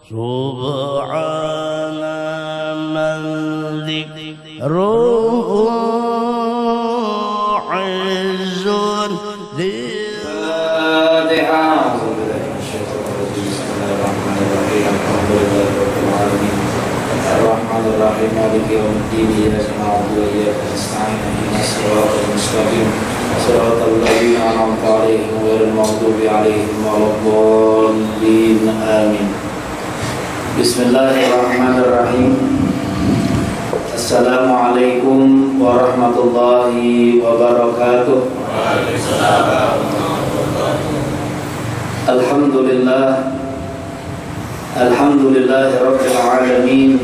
سبحان من ذكره عز الرحيم مالك يوم الدين إياك نعبد وإياك نستعين اهدنا الصراط المستقيم صراط الذين أنعمت عليهم غير المغضوب عليهم ولا الضالين آمين. بسم الله الرحمن الرحيم. Assalamualaikum warahmatullahi wabarakatuh. Alhamdulillah rabbil alamin.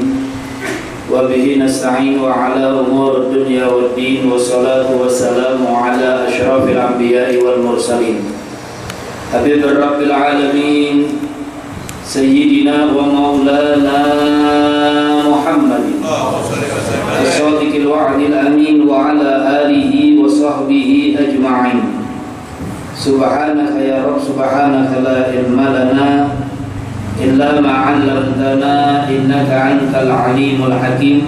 Wa bihi nasta'inu ala umur dunya waddin. Wassalatu wassalamu ala asyrafil anbiya'i wal mursalin habibir rabbil alamin sayyidina wa maulana Muhammadin as-sadiqil wa'dil amin wa ala alihi wa sahbihi ajma'in. Subhanaka ya Rabb, subhanaka la ilma lana illa ma 'allamtana innaka antal alimul hakim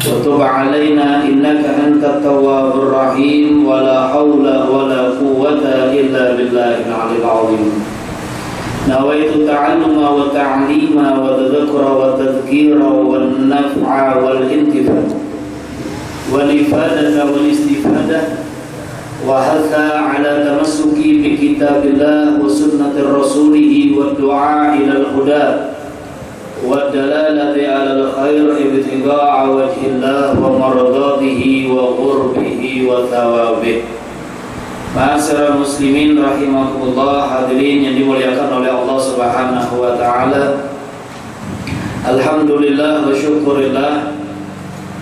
wa tub 'alaina innaka antat tawwabur rahim wa la haula wa la quwwata illa billahil 'aliyyil 'azim. Nawaitu ta'alluma wa ta'lima wa tadhakkura wa tadhkira wa naf'a wal intifa wal ifadata wal istifadah wa hatha ala tamassuki bi kitabillah wa sunnatir rasulih wa du'a ila al-huda wa dalalati ala al-khair ibtigha'a wajhillah wa mardatihi wa qurbihi wa thawabih. Ma'asyiral muslimin rahimakumullah, hadirin yang dimuliakan oleh Allah Subhanahu wa taala. Alhamdulillah wa syukurillah.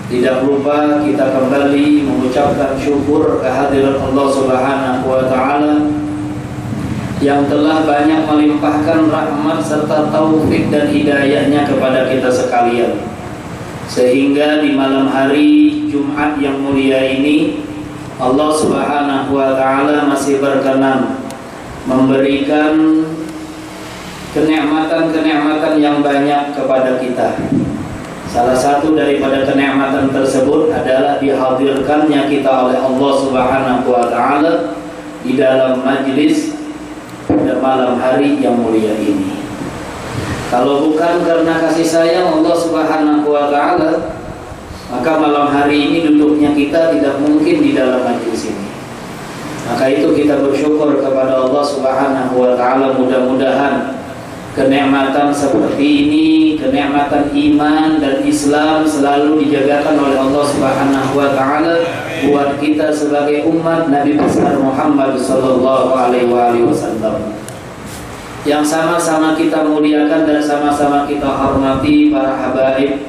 Tidak lupa kita kembali mengucapkan syukur kehadiran Allah Subhanahu wa taala yang telah banyak melimpahkan rahmat serta taufik dan hidayahnya kepada kita sekalian, sehingga di malam hari Jumat yang mulia ini Allah Subhanahu wa taala masih berkenan memberikan kenikmatan-kenikmatan yang banyak kepada kita. Salah satu daripada kenikmatan tersebut adalah dihadirkannya kita oleh Allah Subhanahu wa taala di dalam majlis pada malam hari yang mulia ini. Kalau bukan karena kasih sayang Allah Subhanahu wa taala, maka malam hari ini duduknya kita tidak mungkin di dalam majlis ini. Maka itu kita bersyukur kepada Allah Subhanahu wa taala, mudah-mudahan kenikmatan seperti ini, kenikmatan iman dan Islam selalu dijagakan oleh Allah Subhanahu wa taala buat kita sebagai umat Nabi besar Muhammad sallallahu alaihi wasallam. Yang sama-sama kita muliakan dan sama-sama kita hormati para habaib,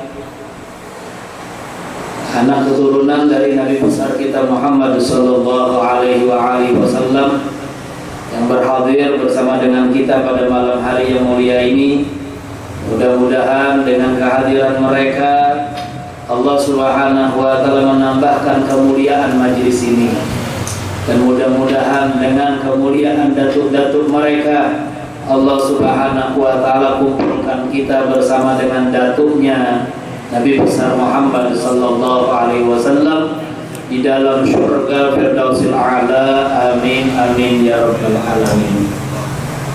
anak keturunan dari Nabi besar kita Muhammad sallallahu alaihi wasallam yang berhadir bersama dengan kita pada malam hari yang mulia ini. Mudah-mudahan dengan kehadiran mereka Allah Subhanahu wa taala menambahkan kemuliaan majlis ini, dan mudah-mudahan dengan kemuliaan datuk-datuk mereka Allah Subhanahu wa taala kumpulkan kita bersama dengan datuknya Nabi besar Muhammad sallallahu alaihi wasallam di dalam syurga Firdausil A'la. Amin amin ya rabbal alamin.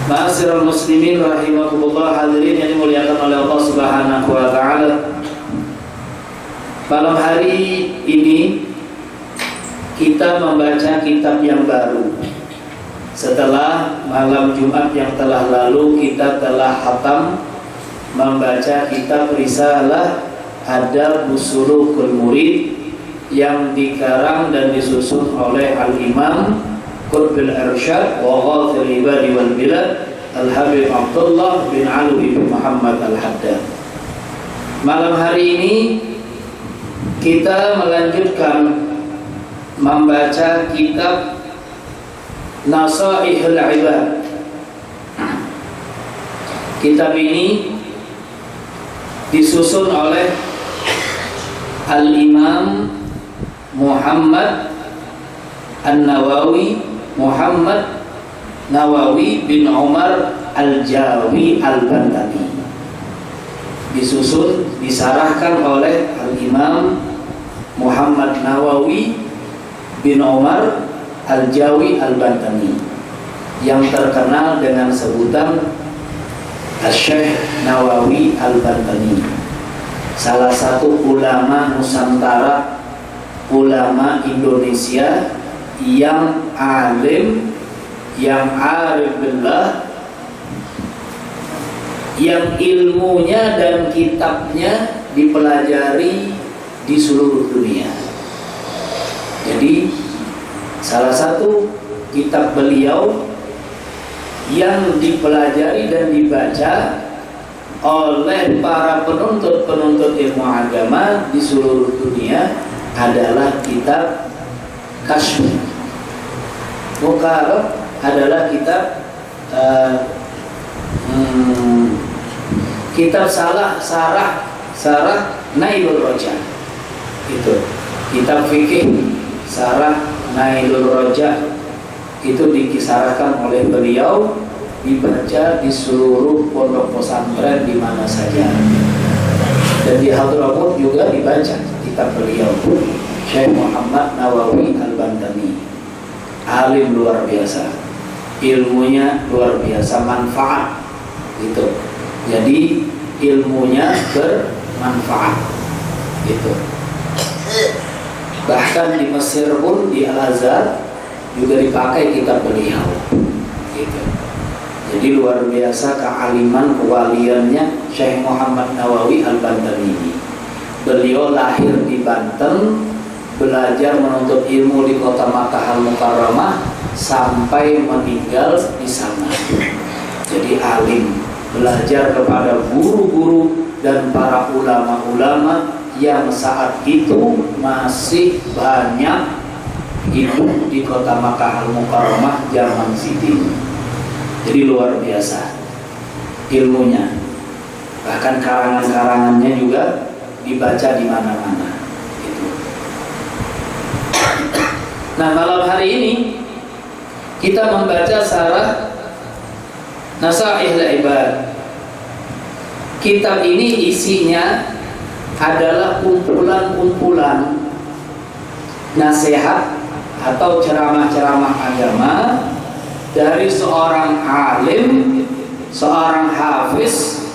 Ma'asyiral muslimin rahimakumullah, hadirin yang dimuliakan oleh Allah Subhanahu wa taala. Malam hari ini kita membaca kitab yang baru. Setelah malam Jumat yang telah lalu kita telah khatam membaca kitab Risalah Adabus Sulukul Murid yang dikarang dan disusun oleh Al-Imam Qutbil Irsyad wa Ghathil Ibadi wal Bilad Al-Habib Abdullah bin Alwi bin Muhammad Al-Haddad. Malam hari ini kita melanjutkan membaca kitab Nasaihul Ibad. Kitab ini disusun oleh Al-Imam Muhammad An-Nawawi, Muhammad Nawawi bin Umar Al-Jawi Al-Bantani. disusun, disarahkan oleh Al-Imam Muhammad Nawawi bin Umar Al-Jawi Al-Bantani yang terkenal dengan sebutan Syekh Nawawi Al-Bantani, salah satu ulama Nusantara, ulama Indonesia yang alim, yang arif billah, yang ilmunya dan kitabnya dipelajari di seluruh dunia. Jadi salah satu kitab beliau yang dipelajari dan dibaca oleh para penuntut ilmu agama di seluruh dunia adalah kitab Kasyf Mukarrab, adalah kitab kitab Sarah Nailul Roja. Itu kitab fikih Sarah Nailul Roja, itu dikisarkan oleh beliau, dibaca di seluruh pondok pesantren di mana saja, dan di Hadramaut juga dibaca kitab beliau, Syekh Muhammad Nawawi Al-Bantani. Alim luar biasa, ilmunya luar biasa, manfaat gitu. Jadi ilmunya bermanfaat gitu. Bahkan di Mesir pun, di Al-Azhar juga dipakai kitab beliau gitu. Jadi luar biasa kealiman, kewaliannya Syekh Muhammad Nawawi Al-Bantani. Beliau lahir di Banten, belajar menuntut ilmu di kota Makkah Al-Mukarramah sampai meninggal di sana. Jadi alim, belajar kepada guru-guru dan para ulama-ulama yang saat itu masih banyak hidup di kota Makkah Al-Mukarramah zaman Sidin. Jadi luar biasa ilmunya. Bahkan karangan-karangannya juga dibaca di mana-mana. Gitu. Nah, malam hari ini kita membaca Sarah Nasaihul Ibad. Kitab ini isinya adalah kumpulan-kumpulan nasihat atau ceramah-ceramah agama dari seorang alim, seorang hafiz,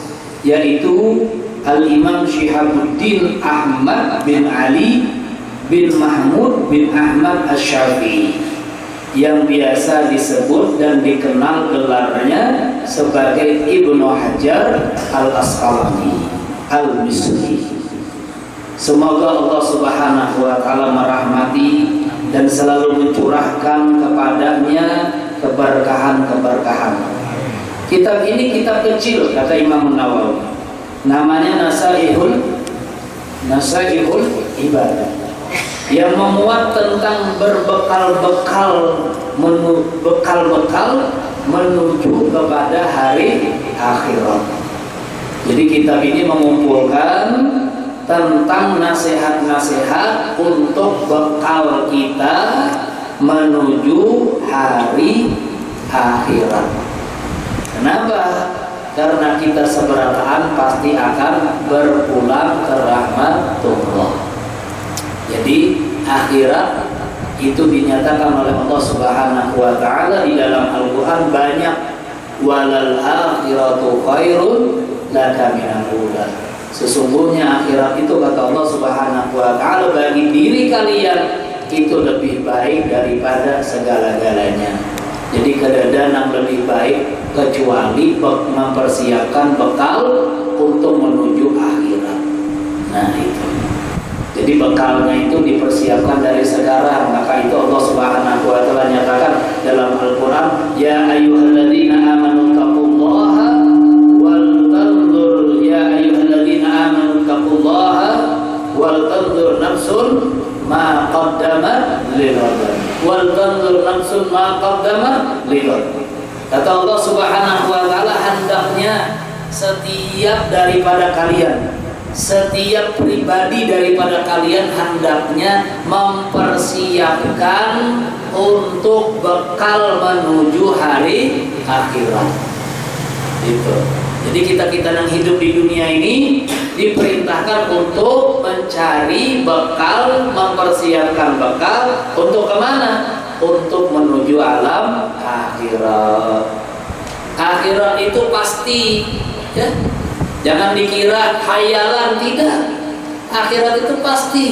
yaitu Al-Imam Syihabuddin Ahmad bin Ali bin Mahmud bin Ahmad Asy-Syafi'i, yang biasa disebut dan dikenal gelarnya sebagai Ibnu Hajar Al-Asqalani Al-Misri. Semoga Allah Subhanahu wa taala merahmati dan selalu mencurahkan kepadanya keberkahan-keberkahan. Kitab ini kitab kecil, kata Imam Nawawi. Namanya Nasaihul Ibadah, yang memuat tentang bekal-bekal menuju kepada hari akhirat. Jadi kitab ini mengumpulkan tentang nasihat-nasihat untuk bekal kita menuju hari akhirat. Kenapa? Karena kita seberataan pasti akan berpulang ke rahmatullah. Jadi akhirat itu dinyatakan oleh Allah Subhanahu wa taala di dalam Al-Qur'an banyak, walal akhiratu khairun laka minal ula. Sesungguhnya akhirat itu, kata Allah Subhanahu wa taala, bagi diri kalian itu lebih baik daripada segala-galanya. Jadi keadaan yang lebih baik kecuali mempersiapkan bekal untuk menuju akhirat. Nah itu. Jadi bekalnya itu dipersiapkan dari sekarang. Maka itu Allah Subhanahu wa taala nyatakan dalam Al-Qur'an, ya ayyuhalladzina amanu taqullaha wal tanzur, ya ayyuhalladzina amanu taqullaha wal tanzur nafsun ma qaddamat lighad, wal tanzur nafsun ma qaddamat lighad. Kata Allah Subhanahu wa taala, hendaknya setiap daripada kalian, setiap pribadi daripada kalian hendaknya mempersiapkan untuk bekal menuju hari akhirat. Itu. Jadi kita yang hidup di dunia ini diperintahkan untuk mencari bekal, mempersiapkan bekal untuk kemana? Untuk menuju alam akhirat. Akhirat itu pasti, ya. Jangan dikira khayalan, tidak. Akhirat itu pasti.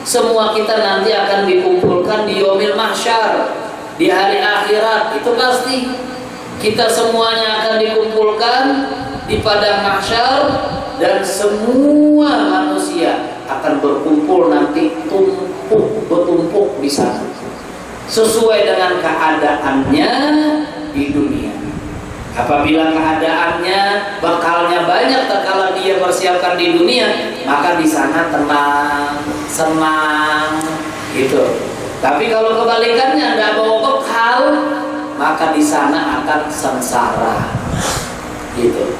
Semua kita nanti akan dikumpulkan di yaumil mahsyar, di hari akhirat, itu pasti. Kita semuanya akan dikumpulkan di padang mahsyar dan semua manusia akan berkumpul nanti bertumpuk di sana sesuai dengan keadaannya di dunia. Apabila keadaannya bekalnya banyak tatkala dia persiapkan di dunia, maka di sana tenang, senang gitu. Tapi kalau kebalikannya tidak bawa bekal, maka di sana akan sengsara gitu.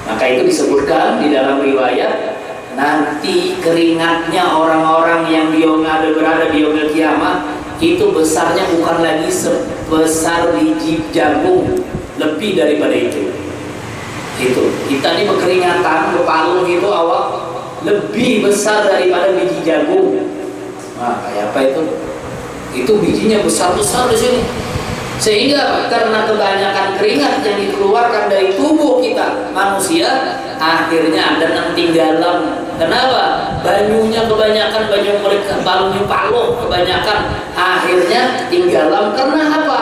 Maka itu disebutkan di dalam riwayat, nanti keringatnya orang-orang yang berada di yaumil kiamah itu besarnya bukan lagi sebesar biji jagung, lebih daripada itu. Itu kita ini berkeringatan, berpalu gitu awal lebih besar daripada biji jagung. Nah, kayak apa itu? Itu bijinya besar-besar di sini. Sehingga karena kebanyakan keringat yang dikeluarkan dari tubuh kita manusia, akhirnya ada yang tinggalan. Kenapa? Banyunya kebanyakan, banyu mereka palu kebanyakan, akhirnya tinggalan. Karena apa?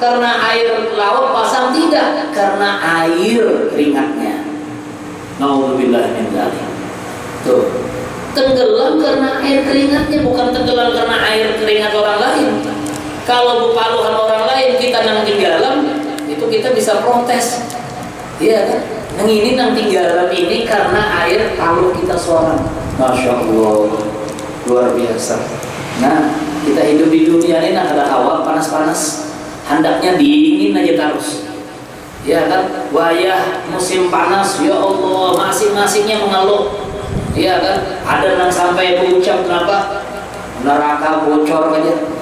Karena air laut pasang, tidak, karena air keringatnya. Nauzubillah min dzalik. Tuh, tenggelam karena air keringatnya, bukan tenggelam karena air keringat orang lain. Kalau berpaluhan orang lain kita nang tinggalan, itu kita bisa protes, iya kan? Nang ini nang tinggalan ini karena air palu kita seorang. Masya Allah, luar biasa. Nah, kita hidup di dunia ini nang ada hawa panas-panas, hendaknya dingin aja terus, ya kan? Wayah musim panas, ya Allah, masing-masingnya mengeluh, ya kan? Ada nang sampai berucap kenapa? Neraka bocor aja.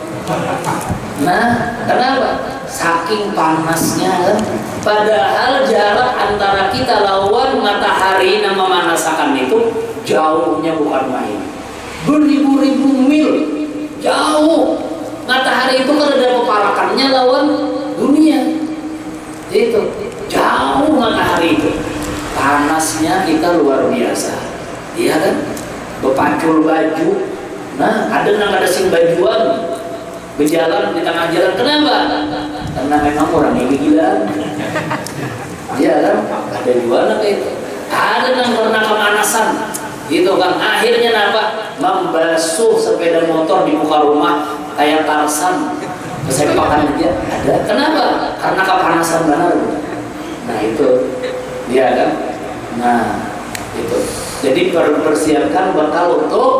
Nah, kenapa? Saking panasnya kan? Padahal jarak antara kita lawan matahari yang memanasakan itu jauhnya bukan main, beribu-ribu mil jauh. Matahari itu kan ada peparakannya lawan dunia, itu jauh matahari itu. Panasnya kita luar biasa, iya kan? Berpacul baju. Nah, ada sing bajuan berjalan di tengah jalan. Kenapa? Karena memang orangnya gila. Iya kan? Ada juga kayak itu. Ada yang karena kemanasan, gitu kan. Akhirnya apa? Membasuh sepeda motor di muka rumah kayak Tarsan, kesempakan aja. Ada. Kenapa? Karena kepanasan benar. Nah itu, dia kan. Nah itu. Jadi persiapkan bekal untuk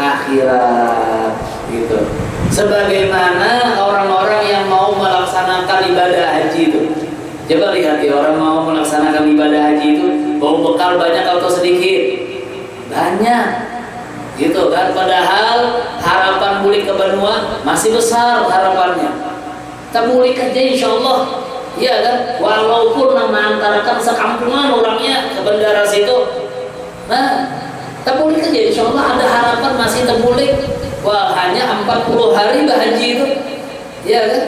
akhirat, gitu. Sebagaimana orang-orang yang mau melaksanakan ibadah haji itu, coba lihat ya, orang mau melaksanakan ibadah haji itu bawa bekal banyak atau sedikit? Banyak, gitu kan? Padahal harapan mulik ke benua masih besar harapannya. Kita mulik aja insya Allah, ya kan? Walaupun mengantarkan sekampungan orangnya ke bandara situ, nah, kita mulik aja insya Allah, ada harapan masih termulik. Wah, hanya 40 hari bahaji itu, ya kan?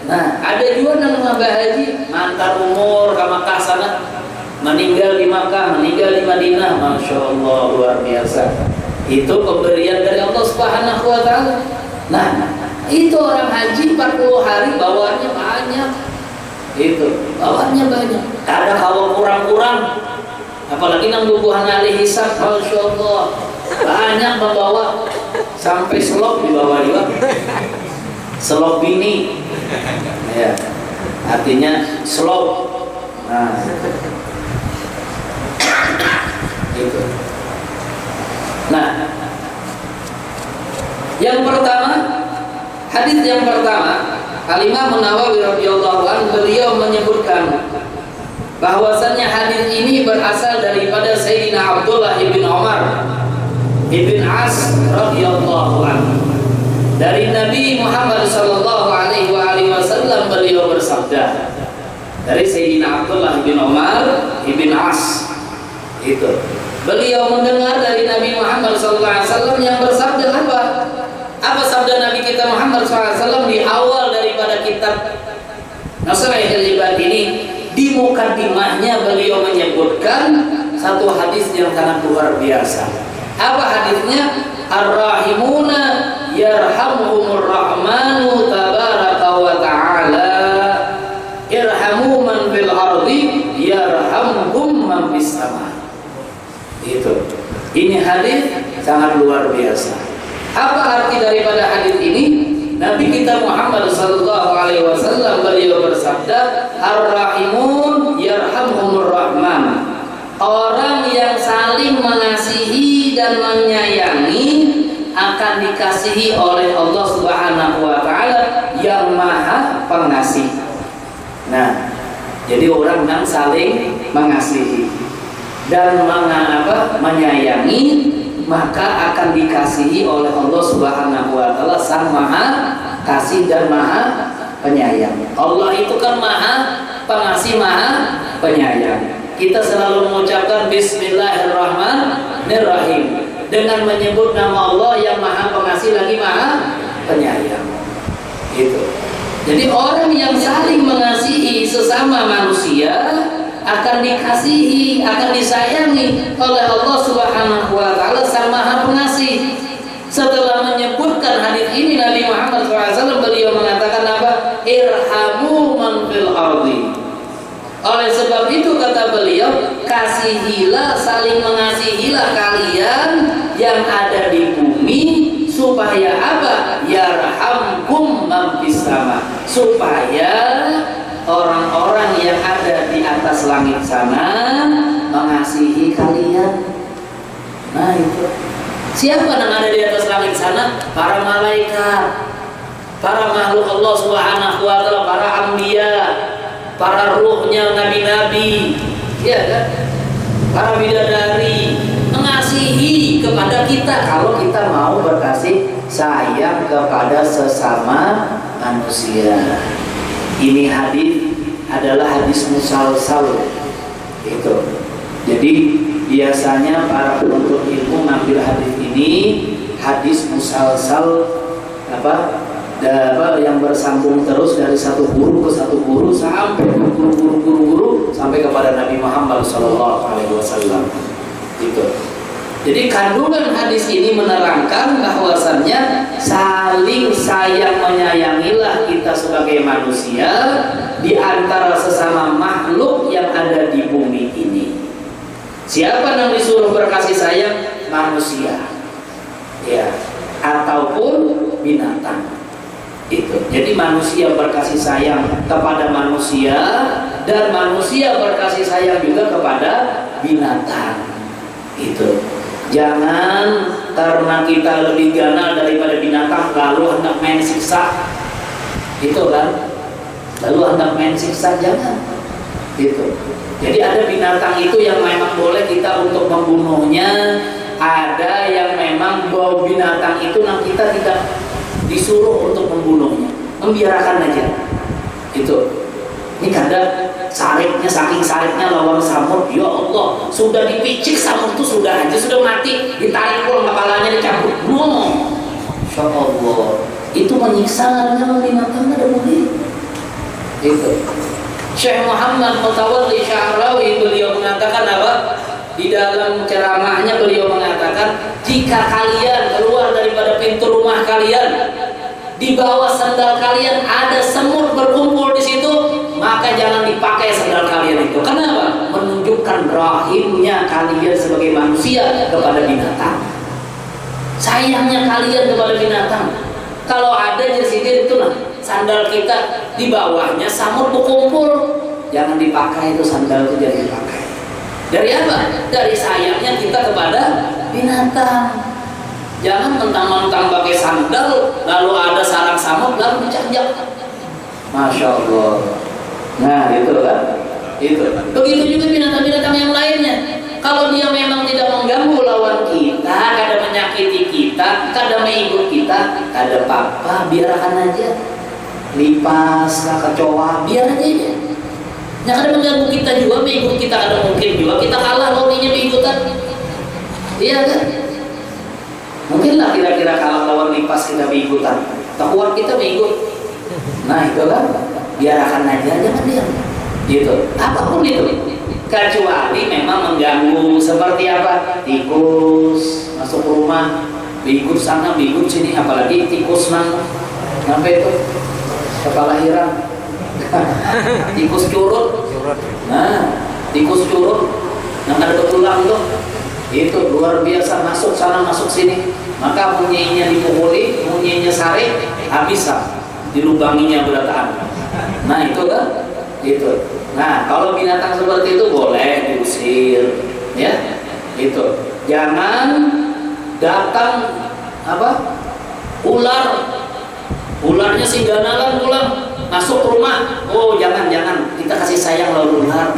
Nah, ada juga yang bahaji mantar umur ke Makkah sana, meninggal di Makkah, meninggal di Madinah. Masya Allah, luar biasa. Itu pemberian dari Allah Subhanahu Wa Taala. Nah, itu orang haji 40 hari bawaannya banyak, itu bawaannya banyak. Ada kalau kurang-kurang, apalagi nang bubuhan alih hisab, Masya Allah, banyak membawa. Sampai selop dibawa juga, selop bini, ya, artinya selop. Nah, gitu. Nah, yang pertama, hadis yang pertama, Al-Imam Nawawi radhiyallahu anhu beliau menyebutkan bahwasannya hadis ini berasal daripada Sayyidina Abdullah ibn Umar Ibn As radhiyallahu anhu. Dari Nabi Muhammad sallallahu alaihi wasallam beliau bersabda, dari Sayyidina Abdullah bin Umar bin As. Itu beliau mendengar dari Nabi Muhammad SAW yang bersabda apa? Apa sabda Nabi kita Muhammad SAW di awal daripada kitab Nasrul Ibad ini? Di mukadimahnya beliau menyebutkan satu hadis yang sangat luar biasa. Apa hadisnya? Ar-rahimuna yarhamuhumur rahmanu tabaraka wa ta'ala irhamu man fil ardi yarhamhum man fis sama. Itu. Ini hadis sangat luar biasa. Apa arti daripada hadis ini? Nabi kita Muhammad sallallahu alaihi wasallam beliau bersabda, "Ar-rahimun yarhamhumur rahman." Orang yang saling mengasihi dan menyayangi akan dikasihi oleh Allah Subhanahu wa taala yang Maha Pengasih. Nah, jadi orang yang saling mengasihi dan menyayangi maka akan dikasihi oleh Allah Subhanahu wa taala Sang Maha Kasih dan Maha Penyayang. Allah itu kan Maha Pengasih, Maha Penyayang. Kita selalu mengucapkan Bismillahirrahmanirrahim dengan menyebut nama Allah yang Maha Pengasih lagi Maha Penyayang. Gitu. Jadi orang yang saling mengasihi sesama manusia akan dikasihi, akan disayangi oleh Allah Subhanahu wa taala Sang Maha Pengasih. Setelah menyebutkan hadis ini Nabi Muhammad SAW beliau mengatakan apa? Irhamu man fil ardi. Oleh sebab itu kata beliau, kasihilah, saling mengasihilah kalian yang ada di bumi supaya apa? Yarhamkum man fis sama. Supaya orang-orang yang ada di atas langit sana mengasihi kalian. Nah itu. Siapa yang ada di atas langit sana? Para malaikat, para makhluk Allah Subhanahu wa taala, para anbiya, para ruhnya nabi-nabi, ya kan? Para bidadari mengasihi kepada kita kalau kita mau berkasih sayang kepada sesama manusia. Ini hadis adalah hadis musalsal. Itu. Jadi biasanya para penuntut ilmu mengambil hadis ini hadis musalsal yang bersambung terus dari satu guru ke satu guru sampai ke guru sampai kepada Nabi Muhammad SAW. Itu. Jadi kandungan hadis ini menerangkan bahwasannya saling sayang menyayangilah kita sebagai manusia di antara sesama makhluk yang ada di bumi ini. Siapa yang disuruh berkasih sayang? Manusia, ya, ataupun binatang. Itu. Jadi manusia berkasih sayang kepada manusia dan manusia berkasih sayang juga kepada binatang. Itu. Jangan karena kita lebih ganas daripada binatang lalu hendak main siksa. Itu kan? Lalu hendak main siksa, jangan. Itu. Jadi ada binatang itu yang memang boleh kita untuk membunuhnya, ada yang memang bau binatang itu yang kita tidak disuruh untuk membunuhnya, membiarkan aja. Itu. Ini kadang sariknya, saking sariknya lawan samur, ya Allah, sudah dipicik samur itu sudah mati, ditarik pulang kepalanya dicabut. Insya Allah, itu menyiksa binatang ada boleh. Itu. Syekh Muhammad Mutawalli Syahrawi beliau mengatakan apa? Di dalam ceramahnya beliau mengatakan, jika kalian keluar daripada pintu rumah kalian, di bawah sandal kalian ada semut berkumpul di situ, maka jangan dipakai sandal kalian itu. Kenapa? Menunjukkan rahimnya kalian sebagai manusia kepada binatang. Sayangnya kalian kepada binatang. Kalau ada di situ itu sandal kita di bawahnya samut berkumpul, jangan dipakai itu sandal itu, jangan dipakai. Dari apa? Dari sayangnya kita kepada binatang. Jangan mentang-mentang pakai sandal lalu ada sarang samut lalu dicanjak. Masya Allah. Nah itu kan. Itu. Begitu juga binatang-binatang yang lainnya. Kalau dia memang tidak mengganggu lawan kita, kada menyakiti kita, kada mengikut kita, kada apa-apa, biarkan aja. Lipas, kecoa, biar aja. Yang ada mengganggu kita juga, mengikut kita ada mungkin juga kita kalah lawannya ikutan. Iya kan? Mungkinlah kira-kira kalah lawan lipas kita ikutan. Takuan kita ikut. Nah itu kan, biar akan aja jangan diam. Gitu. Apapun itu. Kecuali memang mengganggu seperti apa? Tikus masuk rumah, ikut sana, ikut sini, apalagi tikus sampai itu kepala hirang. Tikus curut. Nah, tikus curut yang ada betulang tuh, itu luar biasa, masuk sana masuk sini. Maka bunyinya dipukuli, bunyinya sare, habis dilubanginya berataan. Nah itu kan, itu. Nah kalau binatang seperti itu boleh diusir, ya. Itu. Jangan datang apa? Ularnya singganalan ular masuk rumah. Oh jangan, kita kasih sayang lawan ular.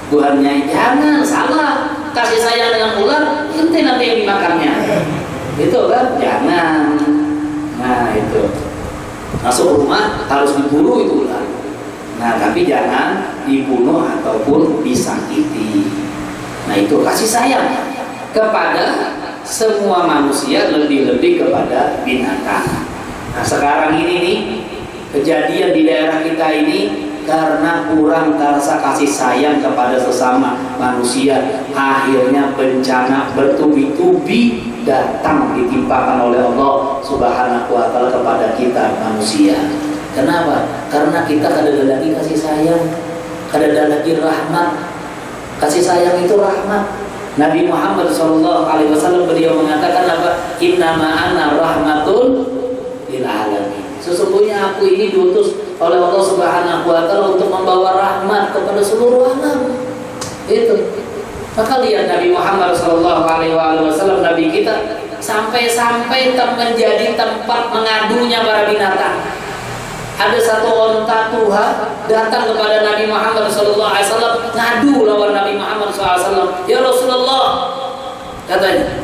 Tuhannya jangan, salah. Kasih sayang dengan ular, nanti yang dimakannya. Itu kan, jangan. Nah itu. Masuk rumah harus diburu itu ular. Nah tapi jangan dibunuh ataupun disakiti. Nah itu kasih sayang kepada semua manusia, lebih-lebih kepada binatang. Nah sekarang ini nih, kejadian di daerah kita ini karena kurang rasa kasih sayang kepada sesama manusia, akhirnya bencana bertubi-tubi datang ditimpakan oleh Allah Subhanahu wa Ta'ala kepada kita manusia. Kenapa? Karena kita kadang lagi kasih sayang, kadang lagi rahmat. Kasih sayang itu rahmat. Nabi Muhammad SAW beliau mengatakan apa? Innama ana rahmatul lil alamin. Sesungguhnya aku ini diutus oleh Allah Subhanahu wa Ta'ala untuk membawa rahmat kepada seluruh alam. Itu. Maka lihat Nabi Muhammad SAW, Nabi kita sampai menjadi tempat mengadunya para binatang. Ada satu onta tuha datang kepada Nabi Muhammad SAW, ngadu lawan Nabi Muhammad SAW. Ya Rasulullah, katanya,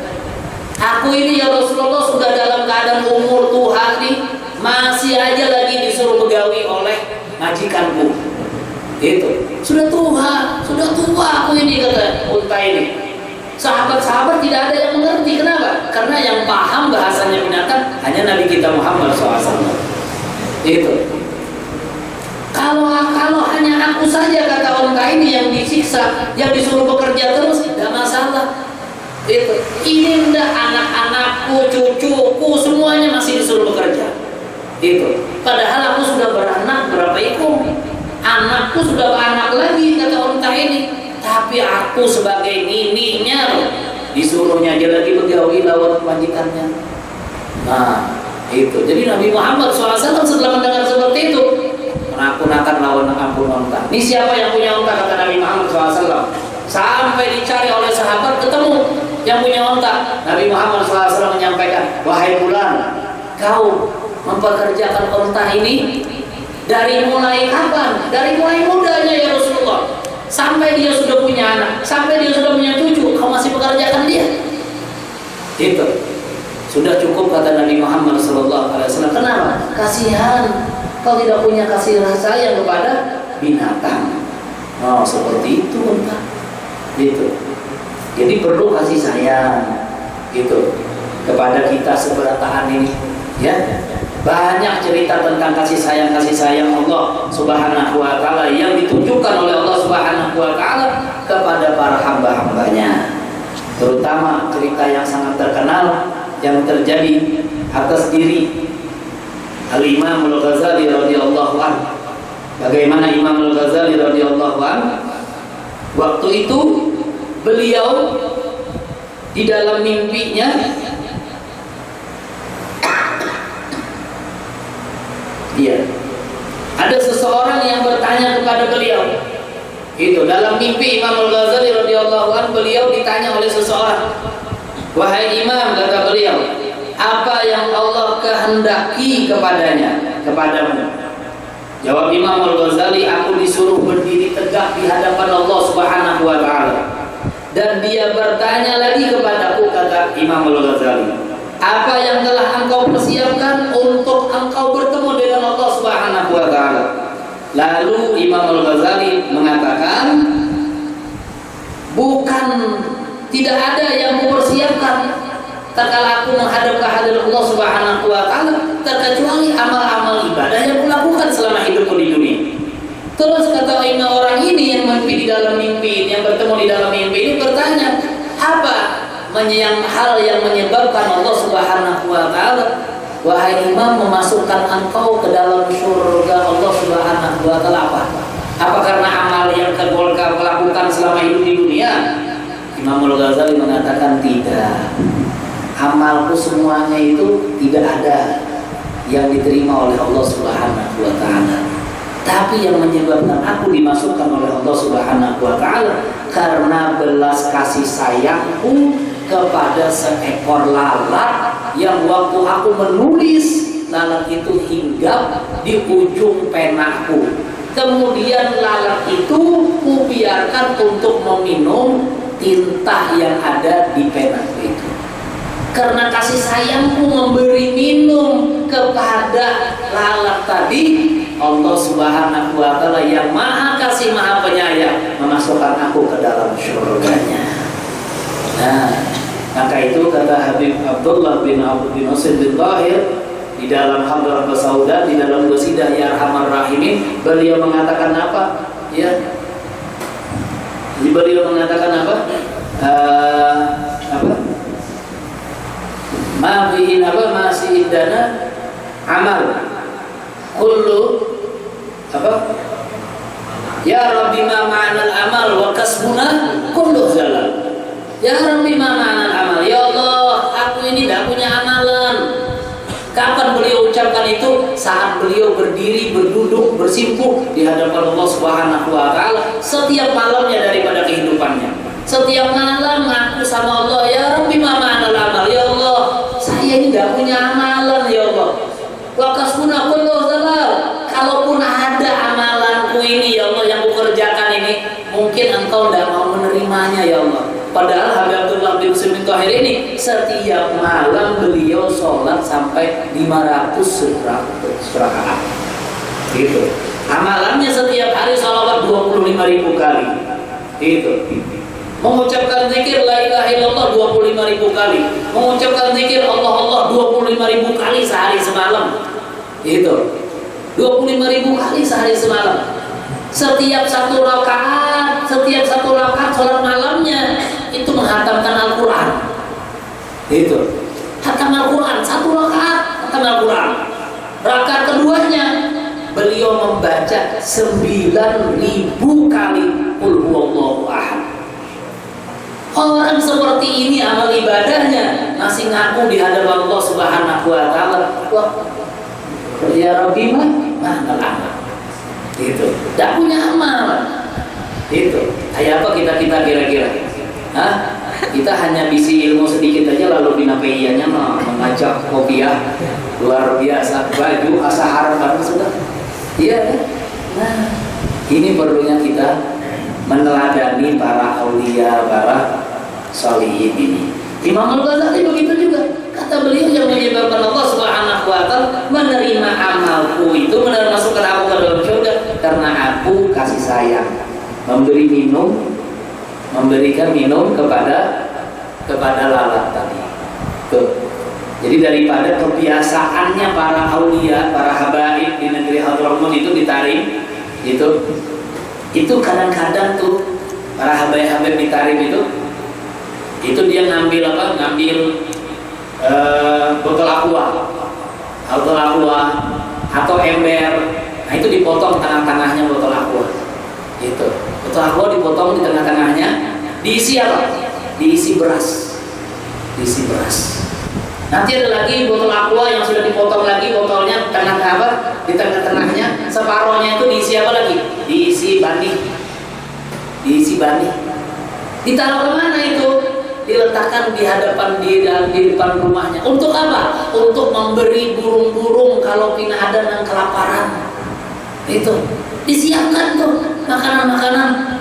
aku ini ya Rasulullah sudah dalam keadaan umur tuha nih, masih aja lagi disuruh begawi oleh majikanku. Itu sudah tua aku ini, kata unta ini. Sahabat-sahabat tidak ada yang mengerti. Kenapa? Karena yang paham bahasanya binatang hanya Nabi kita Muhammad SAW. Itu. Kalau hanya aku saja, kata unta ini, yang disiksa, yang disuruh bekerja terus, tidak masalah. Itu. Ini enggak, anak-anakku, cucuku, semuanya masih disuruh bekerja. Itu. Padahal aku sudah beranak berapa ekor. Anakku sudah beranak lagi, kata unta ini. Tapi aku sebagai nininya disuruhnya aja lagi begawi lawan majikannya. Nah, itu. Jadi Nabi Muhammad SAW setelah mendengar seperti itu, menakut-nakan lawan ampun unta. Ini siapa yang punya unta, kata Nabi Muhammad SAW. Sampai dicari oleh sahabat, ketemu yang punya unta. Nabi Muhammad SAW menyampaikan, wahai fulan, kau mempekerjakan unta ini dari mulai kapan? Dari mulai mudanya ya Rasulullah. Sampai dia sudah punya anak, sampai dia sudah punya cucu, kau masih pekerjakan dia. Itu sudah cukup, kata Nabi Muhammad SAW. Kenapa? Kasihan, kau tidak punya kasih sayang kepada binatang. Oh seperti itu entah. Gitu. Jadi perlu kasih sayang gitu kepada kita seberataan ini, ya. Banyak cerita tentang kasih sayang Allah Subhanahu wa Ta'ala yang ditunjukkan oleh Allah Subhanahu wa Ta'ala kepada para hamba-hambanya. Terutama cerita yang sangat terkenal yang terjadi atas diri Al-Imam Al-Ghazali radhiyallahu anhu. Bagaimana Imam Al-Ghazali radhiyallahu anhu waktu itu beliau di dalam mimpinya ada seseorang yang bertanya kepada beliau. Itu dalam mimpi Imam Al-Ghazali radhiyallahu anhu, beliau ditanya oleh seseorang, wahai Imam, kata beliau, apa yang Allah kehendaki kepadamu? Jawab Imam Al-Ghazali, aku disuruh berdiri tegak di hadapan Allah Subhanahu wa Ta'ala. Dan dia bertanya lagi kepadaku, kata Imam Al-Ghazali, apa yang telah engkau persiapkan untuk engkau bertemu dengan Allah Subhanahu wa Ta'ala? Lalu Imam Al-Ghazali mengatakan, bukan tidak ada yang mempersiapkan tatkala aku menghadap ke hadirat Allah Subhanahu wa taala terkecuali amal-amal ibadah yang kulakukan selama hidupku di dunia. Terus kata orang ini yang mimpi di dalam mimpi, yang bertemu di dalam mimpi ini bertanya, apa hal yang menyebabkan Allah Subhanahu wa taala, wahai imam, memasukkan engkau ke dalam surga Allah Subhanahu wa taala apa? Apa karena amal yang kau lakukan selama hidup di dunia? Imam Al-Ghazali mengatakan tidak. Amalku semuanya itu tidak ada yang diterima oleh Allah Subhanahu wa taala. Tapi yang menyebabkan aku dimasukkan oleh Allah Subhanahu wa taala karena belas kasih sayangku kepada seekor lalat yang waktu aku menulis, lalat itu hinggap di ujung penaku. Kemudian lalat itu kubiarkan untuk meminum tinta yang ada di penaku itu. Karena kasih sayangku memberi minum kepada lalat tadi, Allah Subhanahu wa taala yang maha kasih maha penyayang memasukkan aku ke dalam surganya. Nah, maka itu kata Habib Abdullah bin Abdul bin Husain bin Tahir di dalam Hadrat Sauda, di dalam qasidah Ya Arhamar Rahimin, beliau mengatakan apa? Ya. Beliau mengatakan apa? Ma bihi apa masih indana amal kullu apa? Ya Rabbi ma ma'anal amal wa kasbuna kullu zalal. Ya Rabbi ma ma'anal amal. Ya Allah, aku ini tidak punya amalan. Kapan beliau ucapkan itu? Saat beliau berdiri, berduduk, bersimpuh di hadapan Allah Subhanahu wa taala setiap malamnya daripada kehidupannya. Setiap malam ngaku sama Allah, ya Rabbi ma ma'anal amal. Ya Allah, saya ini tidak punya amalan ya Allah. Wa kasbuna kullu zalal. Kalaupun ada amalanku ini ya Allah yang kukerjakan ini, mungkin engkau tidak mau menerimanya ya Allah. Padahal Habib Abdullah bin Husain bin Tahir ini setiap malam beliau sholat sampai 500 rakaat. Gitu. Amalannya setiap hari sholawat 25.000 kali. Gitu. Mengucapkan zikir la ilaha illallah 25.000 kali. Mengucapkan zikir Allah Allah 25.000 kali sehari semalam. Gitu. 25.000 kali sehari semalam. Setiap satu rakaat sholat malamnya itu menghatamkan Al-Quran. Itu hatam Al-Quran, satu rakaat hatam Al-Quran. Rakaat keduanya beliau membaca 9.000 kali Qul huwallahu ahad. Orang seperti ini amal ibadahnya masih ngaku di hadapan Allah Subhanahu wa taala, wah, ya Rabbi mana amal. Itu tidak punya amal. Itu kayak apa kita kira-kira? Hah? Kita hanya bisi ilmu sedikit aja lalu binapeiannya mengajak kopiah luar biasa, baju asahar kan sudah. Iya. Nah, ini perlunya kita meneladani para aulia, para sholihin ini. Imam Al-Ghazali begitu juga. Kata beliau yang menyebabkan Allah Subhanahu wa taala menerima amalku itu, memasukkan aku ke dalam surga karena aku kasih sayang, memberikan minum kepada lalat tadi. Jadi daripada kebiasaannya para aulia, para habaib di negeri Hadramaut itu ditarim, itu kadang-kadang tuh para habaib ditarim itu dia ngambil botol aqua atau ember, nah itu dipotong tengah-tengahnya botol aqua. Itu botol aqua dipotong di tengah-tengahnya, diisi apa? Diisi beras. Nanti ada lagi botol aqua yang sudah dipotong lagi botolnya di tengah-tengahnya, separohnya itu diisi apa lagi? Diisi bani. Ditaruh kemana itu? Diletakkan di depan rumahnya. Untuk apa? Untuk memberi burung-burung kalau pina ada yang kelaparan. Itu disiapkan tuh makanan-makanan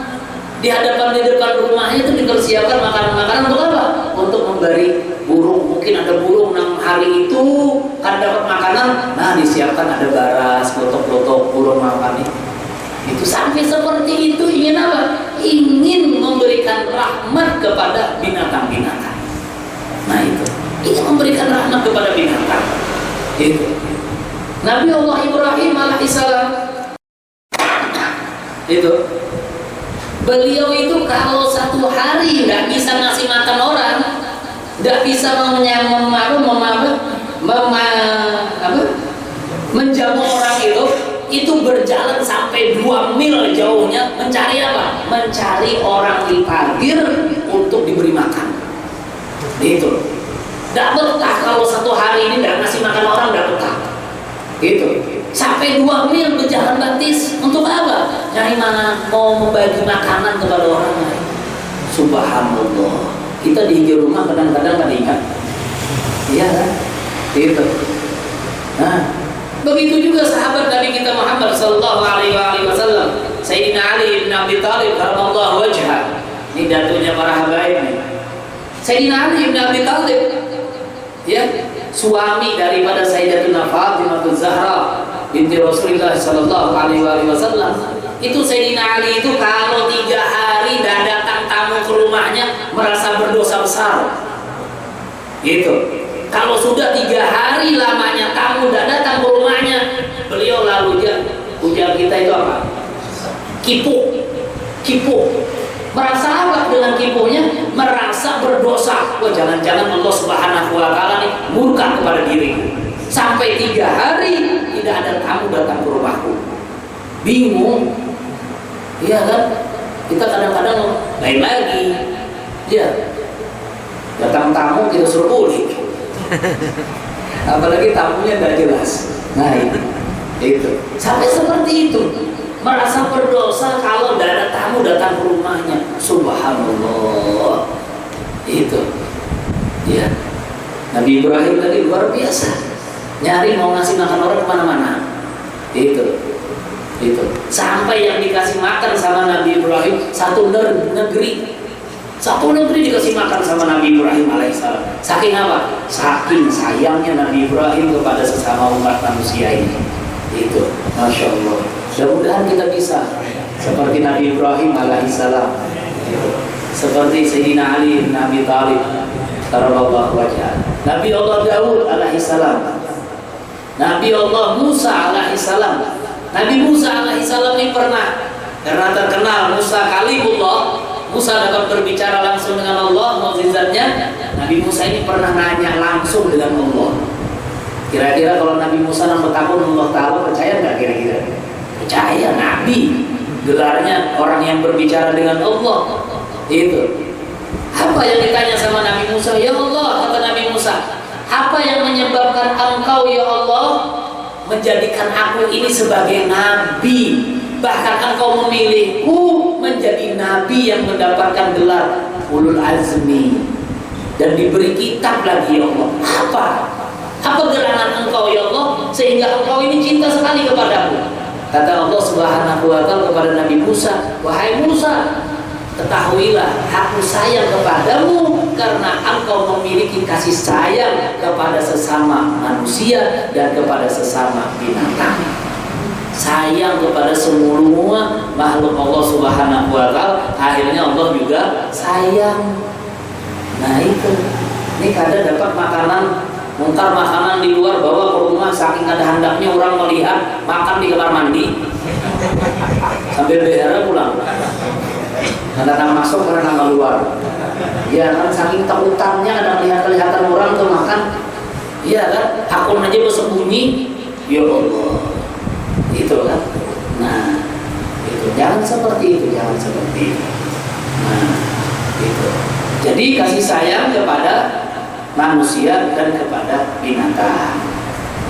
di depan rumahnya itu dipersiapkan makanan-makanan untuk apa? Untuk memberi burung. Mungkin ada burung yang hari itu kan dapat makanan, nah disiapkan ada baras, botok-botok burung makan Itu sampai seperti itu, ingin apa? Ingin memberikan rahmat kepada binatang-binatang. Nah itu, ingin memberikan rahmat kepada binatang. Itu Nabi Allah Ibrahim alaihissalam itu, beliau itu kalau satu hari nggak bisa ngasih makan orang, nggak bisa menjamu orang itu berjalan sampai 2 mil jauhnya mencari apa? Mencari orang di parkir untuk diberi makan. Itu nggak betah kalau satu hari ini nggak ngasih makan orang, nggak betah. Itu sampai 2 mil berjalan batis untuk apa? Nyari mana mau membagi makanan kepada orang lain. Subhanallah. Kita di rumah kadang-kadang kan ingat, iya kan? Itu. Nah, begitu juga sahabat Nabi kita Muhammad sallallahu alaihi wasallam, Sayyidina Ali bin Abi Thalib karramallahu wajhah. Ini datunya para habaib nih. Sayyidina Ali bin Abi Thalib, ya, suami daripada Sayyidatuna Fatimah Zahra binti Rasulullah sallallahu alaihi wasallam. Itu Sayyidina Ali itu kalau 3 hari tidak datang tamu ke rumahnya merasa berdosa besar. Gitu. Kalau sudah 3 hari lamanya tamu tidak datang ke rumahnya, beliau lalu ujar kita itu apa? Kipu. Merasa apa dengan kipunya? Merasa berdosa. Wah, jangan-jangan Allah Subhanahu wa taala nih murka kepada diriku. Sampai 3 hari tidak ada tamu datang ke rumahku. Bingung. Iya kan? Kita kadang-kadang lain lagi. Ya. Datang tamu kita suruh pulang. Apalagi tamunya nggak jelas. Nah itu sampai seperti itu, merasa berdosa kalau tidak ada tamu datang ke rumahnya. Subhanallah. Itu ya, Nabi Ibrahim tadi luar biasa, nyari mau ngasih makan orang kemana-mana. Itu sampai yang dikasih makan sama Nabi Ibrahim satu negeri dikasih makan sama Nabi Ibrahim alaihissalam. Saking apa? Saking sayangnya Nabi Ibrahim kepada sesama umat manusia ini. Itu, masya Allah. Mudah-mudahan kita bisa seperti Nabi Ibrahim alaihissalam, seperti Sayyidina Ali bin Abi Thalib karramallahu wajhah, Nabi Allah Daud alaihissalam, Nabi Allah Musa alaihissalam. Nabi Musa alaihissalam ini pernah, karena terkenal Musa kalimullah, Musa dapat berbicara langsung dengan Allah, mukjizatnya. Nabi Musa ini pernah nanya langsung dengan Allah. Kira-kira kalau Nabi Musa nama takun Allah Ta'ala, percaya nggak kira-kira? Percaya, Nabi. Gelarnya orang yang berbicara dengan Allah. Itu. Apa yang ditanya sama Nabi Musa? Ya Allah, kata Nabi Musa, apa yang menyebabkan engkau ya Allah menjadikan aku ini sebagai nabi, bahkan engkau memilihku menjadi nabi yang mendapatkan gelar ulul azmi dan diberi kitab lagi ya Allah. Apa gerangan engkau ya Allah sehingga engkau ini cinta sekali kepadaku? Kata Allah Subhanahu wa taala kepada Nabi Musa, wahai Musa, ketahuilah aku sayang kepadamu karena engkau memiliki kasih sayang kepada sesama manusia dan kepada sesama binatang. Sayang kepada semua makhluk Allah Subhanahu wa taala, akhirnya Allah juga sayang. Nah itu, ini kadang dapat makanan, mutar makanan di luar, bawa ke rumah, saking ada handaknya orang melihat, makan di kamar mandi sambil berharap pulang. Kadang masuk karena keluar. Ya kan, saking takutannya kadang kelihatan orang tuh makan. Iya kan, akun aja bersembunyi. Ya Allah, itu kan. Nah, itu jangan seperti itu, jangan seperti itu. Nah, itu. Jadi kasih sayang kepada manusia dan kepada binatang.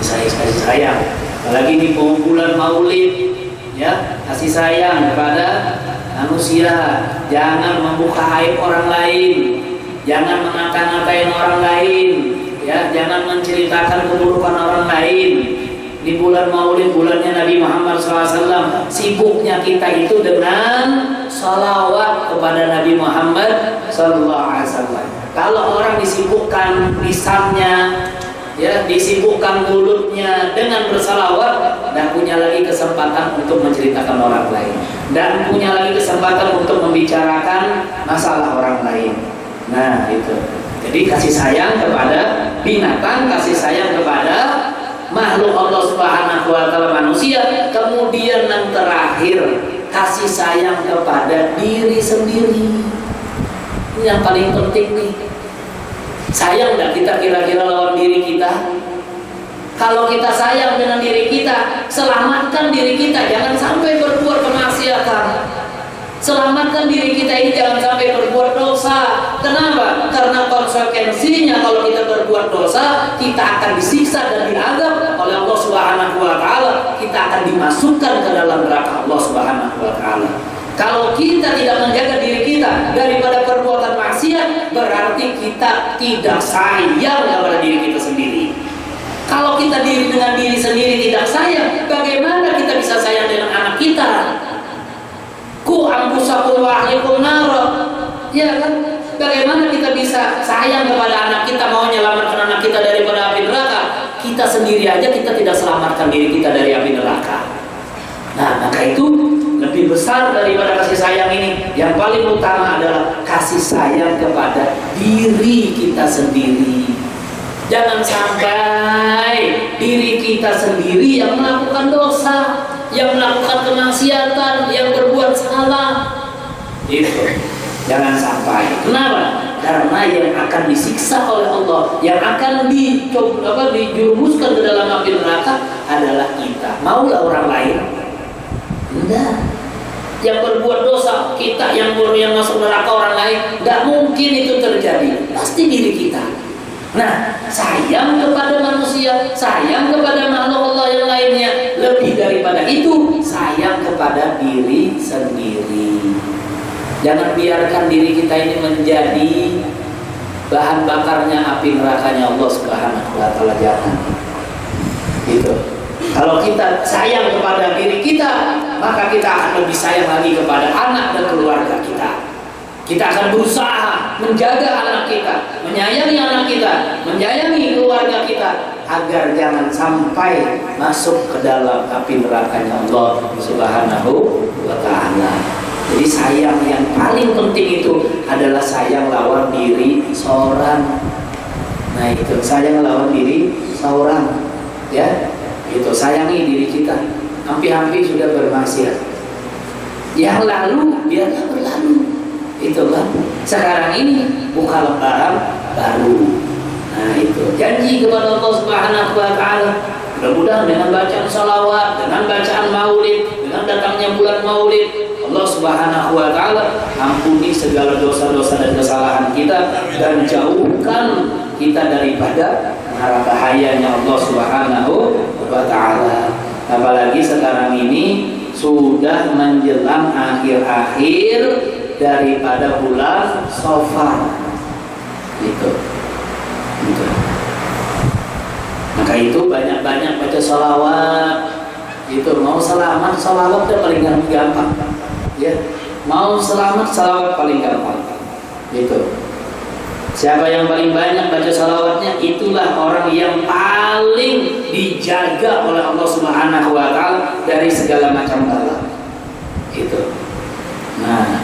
Kasih sayang. Apalagi di bulan Maulid, ya, kasih sayang kepada manusia. Jangan membuka aib orang lain, jangan mengata-ngatain orang lain, ya, jangan menceritakan keburukan orang lain. Di bulan Maulid, bulannya Nabi Muhammad SAW, sibuknya kita itu dengan salawat kepada Nabi Muhammad SAW. Kalau orang disibukkan lisannya ya disibukkan mulutnya dengan bersalawat, dan punya lagi kesempatan untuk menceritakan orang lain, dan punya lagi kesempatan untuk membicarakan masalah orang lain. Nah itu. Jadi kasih sayang kepada binatang, kasih sayang kepada makhluk Allah Subhanahu wa taala manusia, kemudian yang terakhir kasih sayang kepada diri sendiri. Ini yang paling penting nih. Sayang enggak kita kira-kira lawan diri kita? Kalau kita sayang dengan diri kita, selamatkan diri kita, jangan sampai berbuat kemaksiatan. Selamatkan diri kita ini jangan sampai berbuat dosa. Kenapa? Karena konsekuensinya kalau kita berbuat dosa, kita akan disiksa dan diazab oleh Allah Subhanahu wa taala. Kita akan dimasukkan ke dalam neraka Allah Subhanahu wa taala. Kalau kita tidak menjaga diri kita daripada perbuatan maksiat, berarti kita tidak sayang kepada diri kita sendiri. Kalau kita dengan diri sendiri tidak sayang, bagaimana kita bisa sayang dengan anak kita? Ku anfusakum wa ahlikum nara. Ya kan? Bagaimana kita bisa sayang kepada anak kita, mau menyelamatkan anak kita daripada api neraka? Kita sendiri aja kita tidak selamatkan diri kita dari api neraka. Nah, maka itu lebih besar daripada kasih sayang ini. Yang paling utama adalah kasih sayang kepada diri kita sendiri. Jangan sampai diri kita sendiri yang melakukan dosa, yang melakukan kemaksiatan, yang berbuat salah. Itu jangan sampai. Kenapa? Karena yang akan disiksa oleh Allah, yang akan dijurumuskan ke dalam api neraka adalah kita. Maulah orang lain? Enggak. Yang berbuat dosa kita, yang masuk neraka orang lain, enggak mungkin itu terjadi. Pasti diri kita. Nah, sayang kepada manusia, sayang kepada makhluk Allah yang lainnya, lebih daripada itu, sayang kepada diri sendiri. Jangan biarkan diri kita ini menjadi bahan bakarnya api nerakanya Allah Subhanahu wa taala. Jangan. Gitu. Kalau kita sayang kepada diri kita, maka kita akan lebih sayang lagi kepada anak dan keluarga kita. Kita akan berusaha menjaga anak kita, menyayangi anak kita, menyayangi keluarga kita, agar jangan sampai masuk ke dalam api nerakanya Allah Subhanahu wa taala. Jadi sayang yang paling penting itu adalah sayang lawan diri seorang. Nah itu, sayang lawan diri seorang, ya. Itu, sayangi diri kita. Hampir-hampir sudah bermaksiat. Yang lalu biarlah berlalu. Itu kan. Sekarang ini buka lembaran baru. Nah itu, janji kepada Allah Subhanahu wa taala. Mudah-mudahan dengan bacaan salawat, dengan bacaan maulid, dengan datangnya bulan maulid, Allah Subhanahu wa taala ampuni segala dosa-dosa dan kesalahan kita, dan jauhkan kita daripada mara bahayanya Allah Subhanahu wa taala. Apalagi sekarang ini sudah menjelang akhir-akhir daripada bulan Shawwal. Gitu. Maka itu banyak-banyak baca sholawat. Itu mau selamat, sholawat itu paling gampang. Ya, mau selamat, sholawat paling gampang. Gitu. Siapa yang paling banyak baca sholawatnya, itulah orang yang paling dijaga oleh Allah Subhanahu wa taala dari segala macam bala. Gitu. Nah,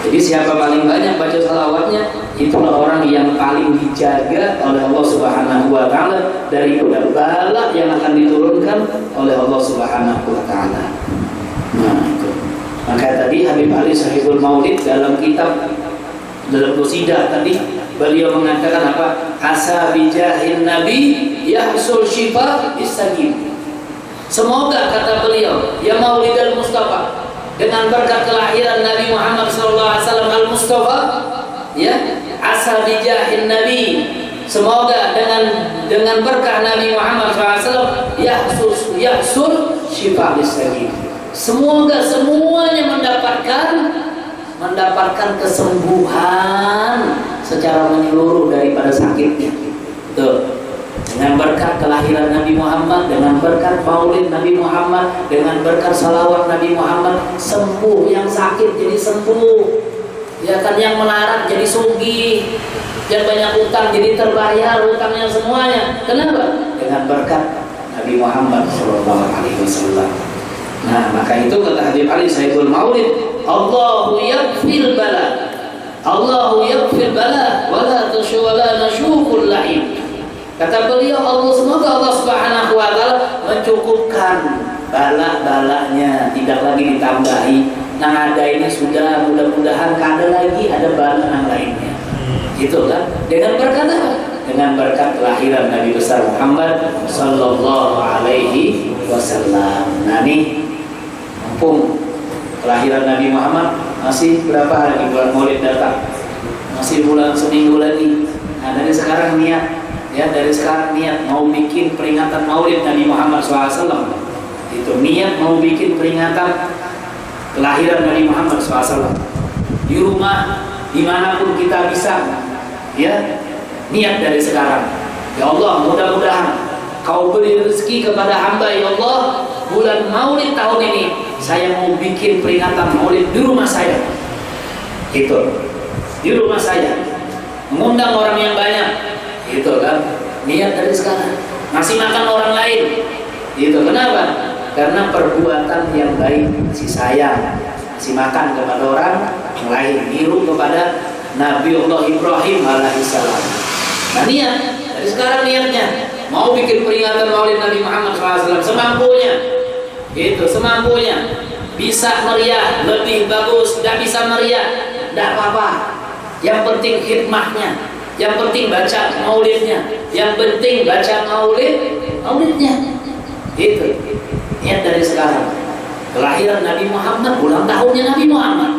jadi siapa paling banyak baca sholawatnya, itulah orang yang paling dijaga oleh Allah Subhanahu wa taala dari bala yang akan diturunkan oleh Allah Subhanahu wa taala. Nah, itu. Maka tadi Habib Ali Sahibul Maulid dalam kitab, dalam qasidah tadi beliau mengatakan apa? Asa bijahin nabi yahsul syifa bisagim. Semoga, kata beliau, ya Maulid al-Mustafa, dengan berkat kelahiran Nabi Muhammad SAW al-Mustafa, ya, asa bijahin Nabi, semoga dengan berkah Nabi Muhammad SAW yahsul syifa bisagim. Semoga semuanya mendapatkan kesembuhan secara menyeluruh daripada sakitnya. Tuh. Dengan berkat kelahiran Nabi Muhammad, dengan berkat maulid Nabi Muhammad, dengan berkat salawat Nabi Muhammad, sembuh yang sakit jadi sembuh. Ya kan, yang melarat jadi sugih, yang banyak utang jadi terbayar utangnya semuanya. Kenapa? Dengan berkat Nabi Muhammad SAW. Nah, maka itu kata Habib Ali Sayyidul Maulid, Allahu yakfil bala, Allahu yakfil bala, wala tushwala nashukul la'ib. Kata beliau, semoga Allah Subhanahu wa ta'ala mencukupkan bala-balanya, tidak lagi ditambahi. Yang ada ini sudah, mudah-mudahan kada lagi ada bala yang lainnya. Gitu kan? Dengan berkat apa? Dengan berkat kelahiran Nabi besar Muhammad sallallahu alaihi wasallam. Nah nih, mumpung kelahiran Nabi Muhammad masih berapa hari bulan Maulid datang? Masih bulan seminggu lagi. Nah, dari sekarang niat, ya dari sekarang niat mau bikin peringatan Maulid Nabi Muhammad SAW. Itu niat mau bikin peringatan kelahiran Nabi Muhammad SAW di rumah, dimanapun kita bisa, ya niat dari sekarang. Ya Allah, mudah-mudahan Kau beri rezeki kepada hamba, ya Allah, bulan Maulid tahun ini saya mau bikin peringatan Maulid di rumah saya. Itu di rumah saya, mengundang orang yang banyak. Itu kan niat dari sekarang. Masih makan orang lain. Itu kenapa? Karena perbuatan yang baik masih sayang, masih makan kepada orang lain, niru kepada Nabiullah Ibrahim alaihissalam. Nah niat dari sekarang, niatnya mau bikin peringatan Maulid Nabi Muhammad SAW semampunya. Itu semampunya. Bisa meriah lebih bagus, tidak bisa meriah tidak apa-apa. Yang penting hikmahnya, yang penting baca maulidnya, yang penting baca maulidnya. Itu niat dari sekarang. Kelahiran Nabi Muhammad, ulang tahunnya Nabi Muhammad.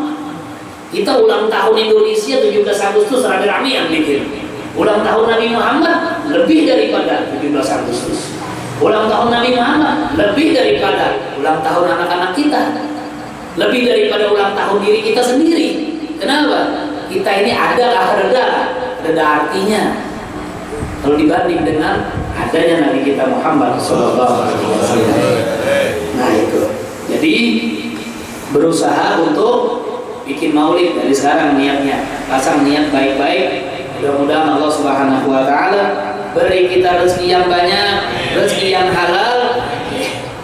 Kita ulang tahun Indonesia 17 Agustus rame-rame yang bikin. Ulang tahun Nabi Muhammad lebih daripada 17 Agustus. Ulang tahun Nabi Muhammad lebih daripada ulang tahun anak-anak kita, lebih daripada ulang tahun diri kita sendiri. Kenapa? Kita ini ada artinya kalau dibanding dengan adanya Nabi kita Muhammad SAW. Nah itu, jadi berusaha untuk bikin maulid dari sekarang niatnya, pasang niat baik-baik. Mudah-mudahan Allah Subhanahu wa ta'ala beri kita rezeki yang banyak, rezeki yang halal,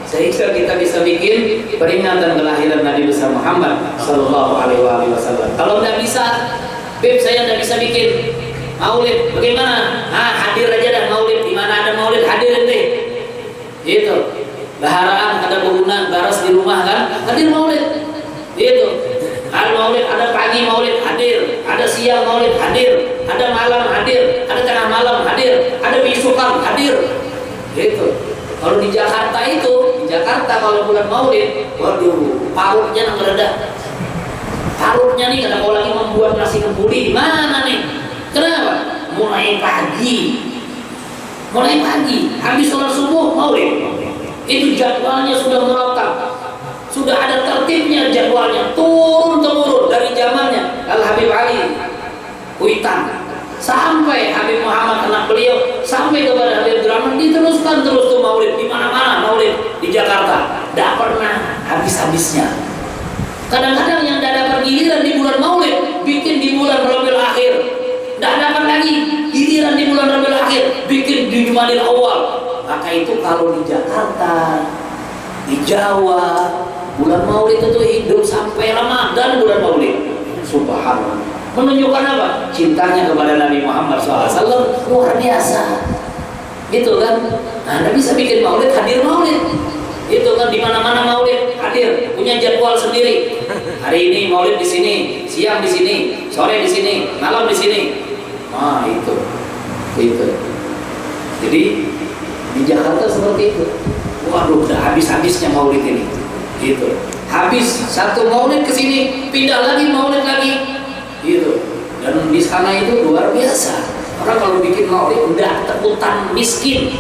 sehingga kita bisa bikin peringatan kelahiran Nabi besar Muhammad sallallahu alaihi wasallam. Kalau tidak bisa, Beb, saya tidak bisa bikin maulid, bagaimana? Hadir aja dah maulid, di mana ada maulid hadirin deh. Gitu. Baharaan ada berguna baras di rumah kan, hadir maulid. Gitu. Ada maulid, ada pagi maulid hadir, ada siang maulid hadir, ada malam hadir, ada tengah malam hadir, ada besokan hadir. Gitu. Kalau di Jakarta kalau bulan Maulid, waduh, parutnya nang meredah. Parutnya nih kadang mau lagi membuat nasi kebuli di mana nih? Kenapa? Mulai pagi, habis sholat subuh Maulid. Itu jadwalnya sudah merotak, sudah ada tertibnya jadwalnya, turun temurun dari zamannya Al Habib Ali Kuitan sampai Habib Muhammad anak beliau, sampai kepada Habib Rahman, diteruskan terus tuh maulid di mana-mana. Maulid di Jakarta tidak pernah habis-habisnya. Kadang-kadang yang tidak dapat giliran di bulan maulid bikin di bulan Rabiul Akhir, tidak dapat lagi giliran di bulan Rabiul Akhir bikin di Jumadil Awal. Maka itu kalau di Jakarta, di Jawa, bulan maulid itu hidup sampai Ramadan bulan maulid. Subhanallah. Menunjukkan apa? Cintanya kepada Nabi Muhammad SAW luar biasa. Gitu kan? Nah, Anda bisa bikin maulid, hadir maulid. Itu kan di mana-mana maulid hadir, punya jadwal sendiri. Hari ini maulid di sini, siang di sini, sore di sini, malam di sini. Nah, itu. Jadi di Jakarta seperti itu. Waduh, udah habis-habisnya maulid ini. Gitu. Habis satu maulid ke sini, pindah lagi maulid lagi. Gitu. Dan di sana itu luar biasa. Orang kalau bikin maulid udah takutan miskin.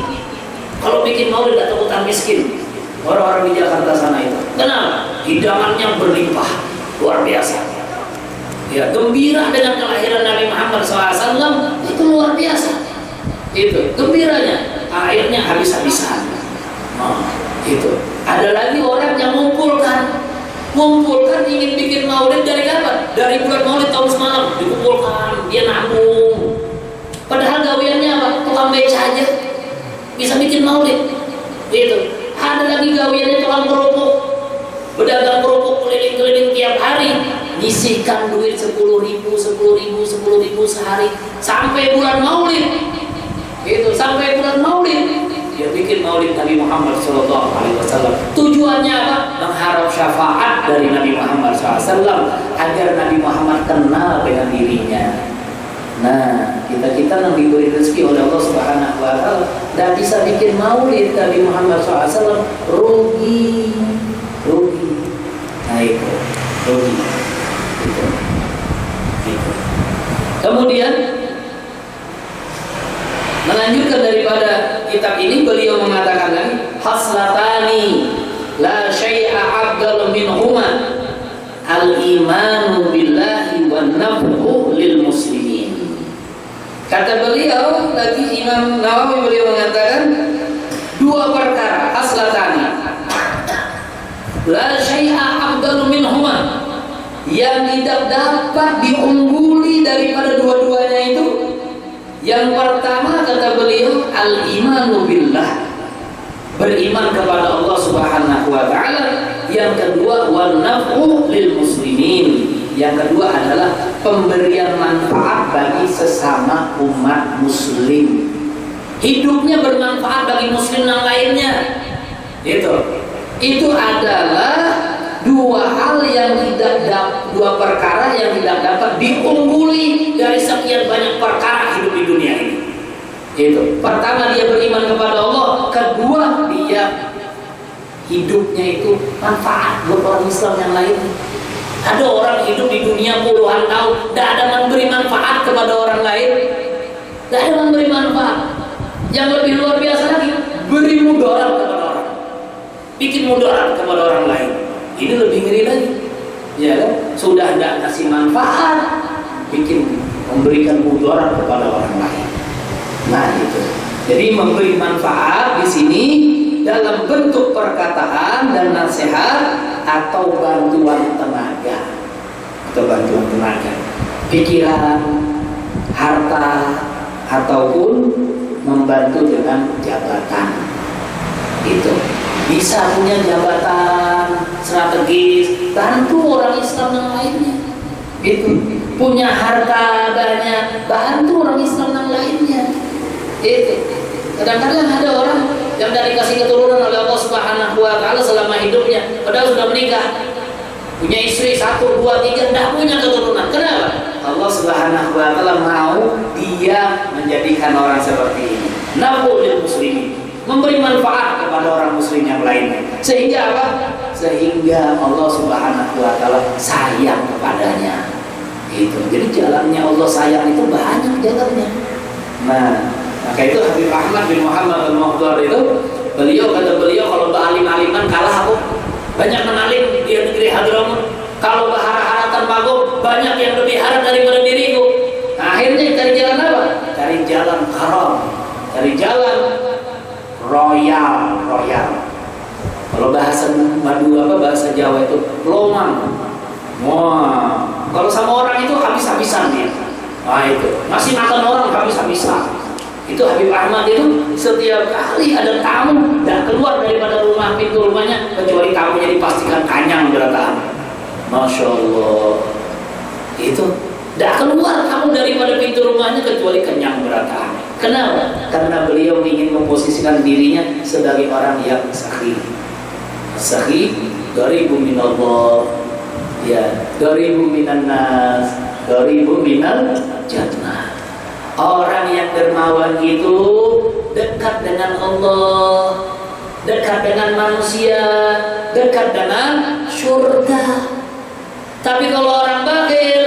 Kalau bikin maulid udah takutan miskin. Orang-orang di Jakarta sana itu. Kenapa? Hidangannya berlimpah, luar biasa. Ya, gembira dengan kelahiran Nabi Muhammad SAW itu luar biasa. Itu gembiranya. Akhirnya habis-habisan. Nah, itu. Ada lagi orang yang mengumpulkan Ngumpulkan ingin bikin maulid dari kapan? Dari bulan maulid tahun semalam dikumpulkan, dia nabung. Padahal gaweannya apa? Tukang beca aja bisa bikin maulid. Gitu. Ada lagi gaweannya tukang kerupuk, pedagang kerupuk keliling-keliling tiap hari, nyisihkan duit 10.000 sehari sampai bulan maulid. Gitu, sampai bulan maulid dia bikin maulid Nabi Muhammad SAW. Tujuannya apa? Mengharap syafaat dari Nabi Muhammad SAW agar Nabi Muhammad kenal dengan dirinya. Nah, kita yang diberi rezeki oleh Allah Subhanahu Wa Taala dan bisa bikin maulid Nabi Muhammad SAW, rugi. Nah itu rugi. Gitu. Kemudian melanjutkan daripada kitab ini, beliau mengatakan lagi, haslatani la syai'a afdal minhuma al-imanu billahi wan naf'u lil muslimin. Kata beliau lagi, Imam Nawawi, beliau mengatakan dua perkara, haslatani la syai'a afdal minhuma, yang tidak dapat diungguli daripada dua-duanya itu. Yang pertama kata beliau al-imanu billah, beriman kepada Allah Subhanahu Wa Taala. Yang kedua wan naf'u lil muslimin, yang kedua adalah pemberian manfaat bagi sesama umat muslim, hidupnya bermanfaat bagi muslim yang lainnya. Itu adalah dua hal yang dua perkara yang tidak dapat diungguli dari sekian banyak perkara hidup di dunia ini. Itu pertama, dia beriman kepada Allah. Kedua, dia hidupnya itu manfaat buat orang Islam yang lain. Ada orang hidup di dunia puluhan tahun, tidak ada memberi manfaat kepada orang lain, tidak ada memberi manfaat. Yang lebih luar biasa lagi, beri mudarat kepada orang, bikin mudarat kepada orang lain. Ini lebih ngeri lagi, ya kan? Sudah tidak ngasih manfaat, memberikan mudarat kepada orang lain. Nah itu. Jadi memberi manfaat di sini dalam bentuk perkataan dan nasihat atau bantuan tenaga, pikiran, harta, ataupun membantu dengan jabatan. Itu bisa punya jabatan strategis, bantu orang Islam yang lainnya. Itu punya harta banyak, bantu orang Islam yang lainnya. Itu kadang-kadang ada orang yang dari kasih keturunan oleh Allah Subhanahu Wa Taala selama hidupnya, padahal sudah menikah, punya istri 1, 2, 3, tidak punya keturunan. Kenapa? Allah Subhanahu Wa Taala mau dia menjadikan orang seperti ini, naf'u lil muslimin, memberi manfaat kepada orang muslim yang lainnya. Sehingga apa? Sehingga Allah Subhanahu Wa Taala sayang kepadanya. Itu. Jadi jalannya Allah sayang itu banyak jalannya. Nah, maka itu Habib Ahmad bin Muhammad al-Muhdar itu, kata beliau kalau ba'alim-aliman kalah aku, banyak menalim di negeri Hadramaut. Kalau bahara-haratan bagus, banyak yang lebih harap daripada diriku. Nah, akhirnya cari jalan apa? Cari jalan haram, cari jalan royal. Kalau bahasa bahasa Jawa itu lomang. Wah, kalau sama orang itu habis-habisan dia. Nah itu, masih makan orang habis-habisan. Itu Habib Ahmad itu setiap kali ada tamu dan keluar daripada pintu rumahnya, kecuali tamunya dipastikan kanyang beratahan. Masya Allah. Itu tidak keluar kamu daripada pintu rumahnya kecuali kenyang beratahan. Kenapa? Karena beliau ingin memposisikan dirinya sebagai orang yang sahih. Sahih dari minallah, ya, dari minan nas, dari minal jannah. Orang yang dermawan itu dekat dengan Allah, dekat dengan manusia, dekat dengan surga. Tapi kalau orang bakhil,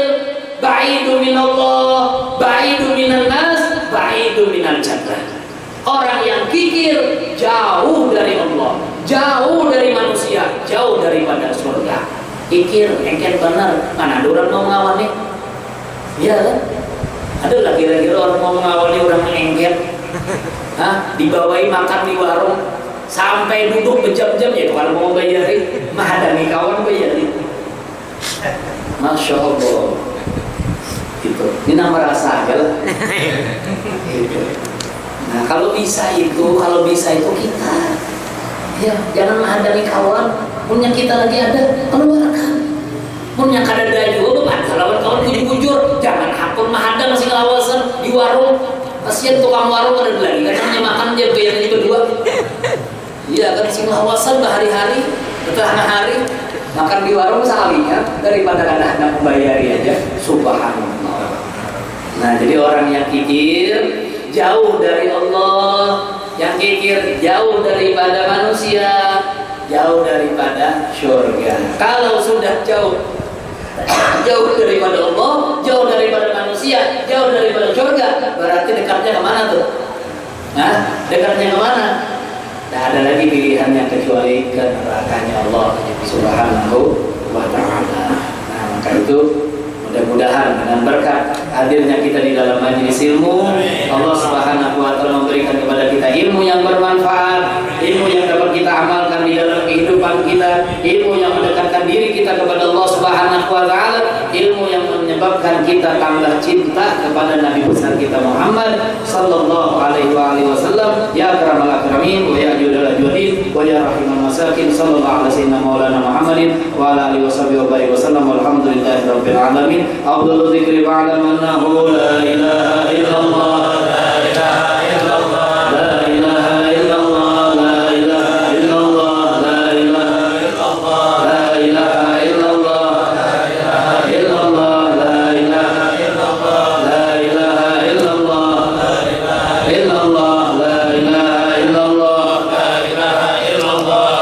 ba'idu minallah, ba'idu minan nas, ba'idu minal jannah. Orang yang kikir jauh dari Allah, jauh dari manusia, jauh daripada surga. Kikir, engken benar, mana ada orang mau ngawani? Iya kan? Ada lah kira-kira orang mau mengawali orang engket, dibawain makan di warung sampai duduk berjam-jam, ya kalau mau bayarin, mah ada nih kawan bayarin. Masya Allah. Gitu. Ini nama rasa aja lah. Gitu. Nah kalau bisa itu kita, ya jangan menghadiri kawan. Punya kita lagi ada, keluarkan. Punya kadada juga beban. Kalau kawan bujur-bujur, jangan hakun mahadam masih ngelawasan di warung. Kasihan tukang warung ada lagi, karena makan dia bayar ini berdua. Iya kan sing ngelawasan berhari-hari, bertengah hari makan di warung sekalinya daripada kadang-kadang membayari aja. Subhanallah. Nah jadi orang yang kikir jauh dari Allah, yang kikir jauh daripada manusia, jauh daripada surga. Kalau sudah jauh daripada Allah, jauh daripada manusia, jauh daripada surga, berarti dekatnya kemana tuh? Nah, dekatnya kemana? Tidak ada lagi pilihan yang kecuali ke nerakanya Allah Subhanahu wa Ta'ala. Nah, maka itu mudah-mudahan dengan berkat hadirnya kita di dalam majelis ilmu, Allah Subhanahu wa Ta'ala memberikan kepada kita ilmu yang bermanfaat, ilmu yang dapat kita amalkan di dalam kehidupan kita, ilmu yang mendekatkan diri kita kepada Allah Subhanahu wa Ta'ala, ilmu yang menyebabkan kita tambah cinta kepada Nabi besar kita Muhammad sallallahu alaihi wasallam. Ya akramal akramin wa ya ajudal ajwadin wa ya rahimal masakin sallallahu alaihi wasallam maulana Muhammadin wa ala alihi wasallam walhamdulillahi rabbil alamin. Afdhalu dzikri ba'da annahu la ilaha illallah, la ilaha illallah, la ilaha illallah, la ilaha illallah, la ilaha illallah, la ilaha illallah, la ilaha illallah, la ilaha illallah, la ilaha illallah, la ilaha illallah, la ilaha illallah, la ilaha illallah, la ilaha illallah,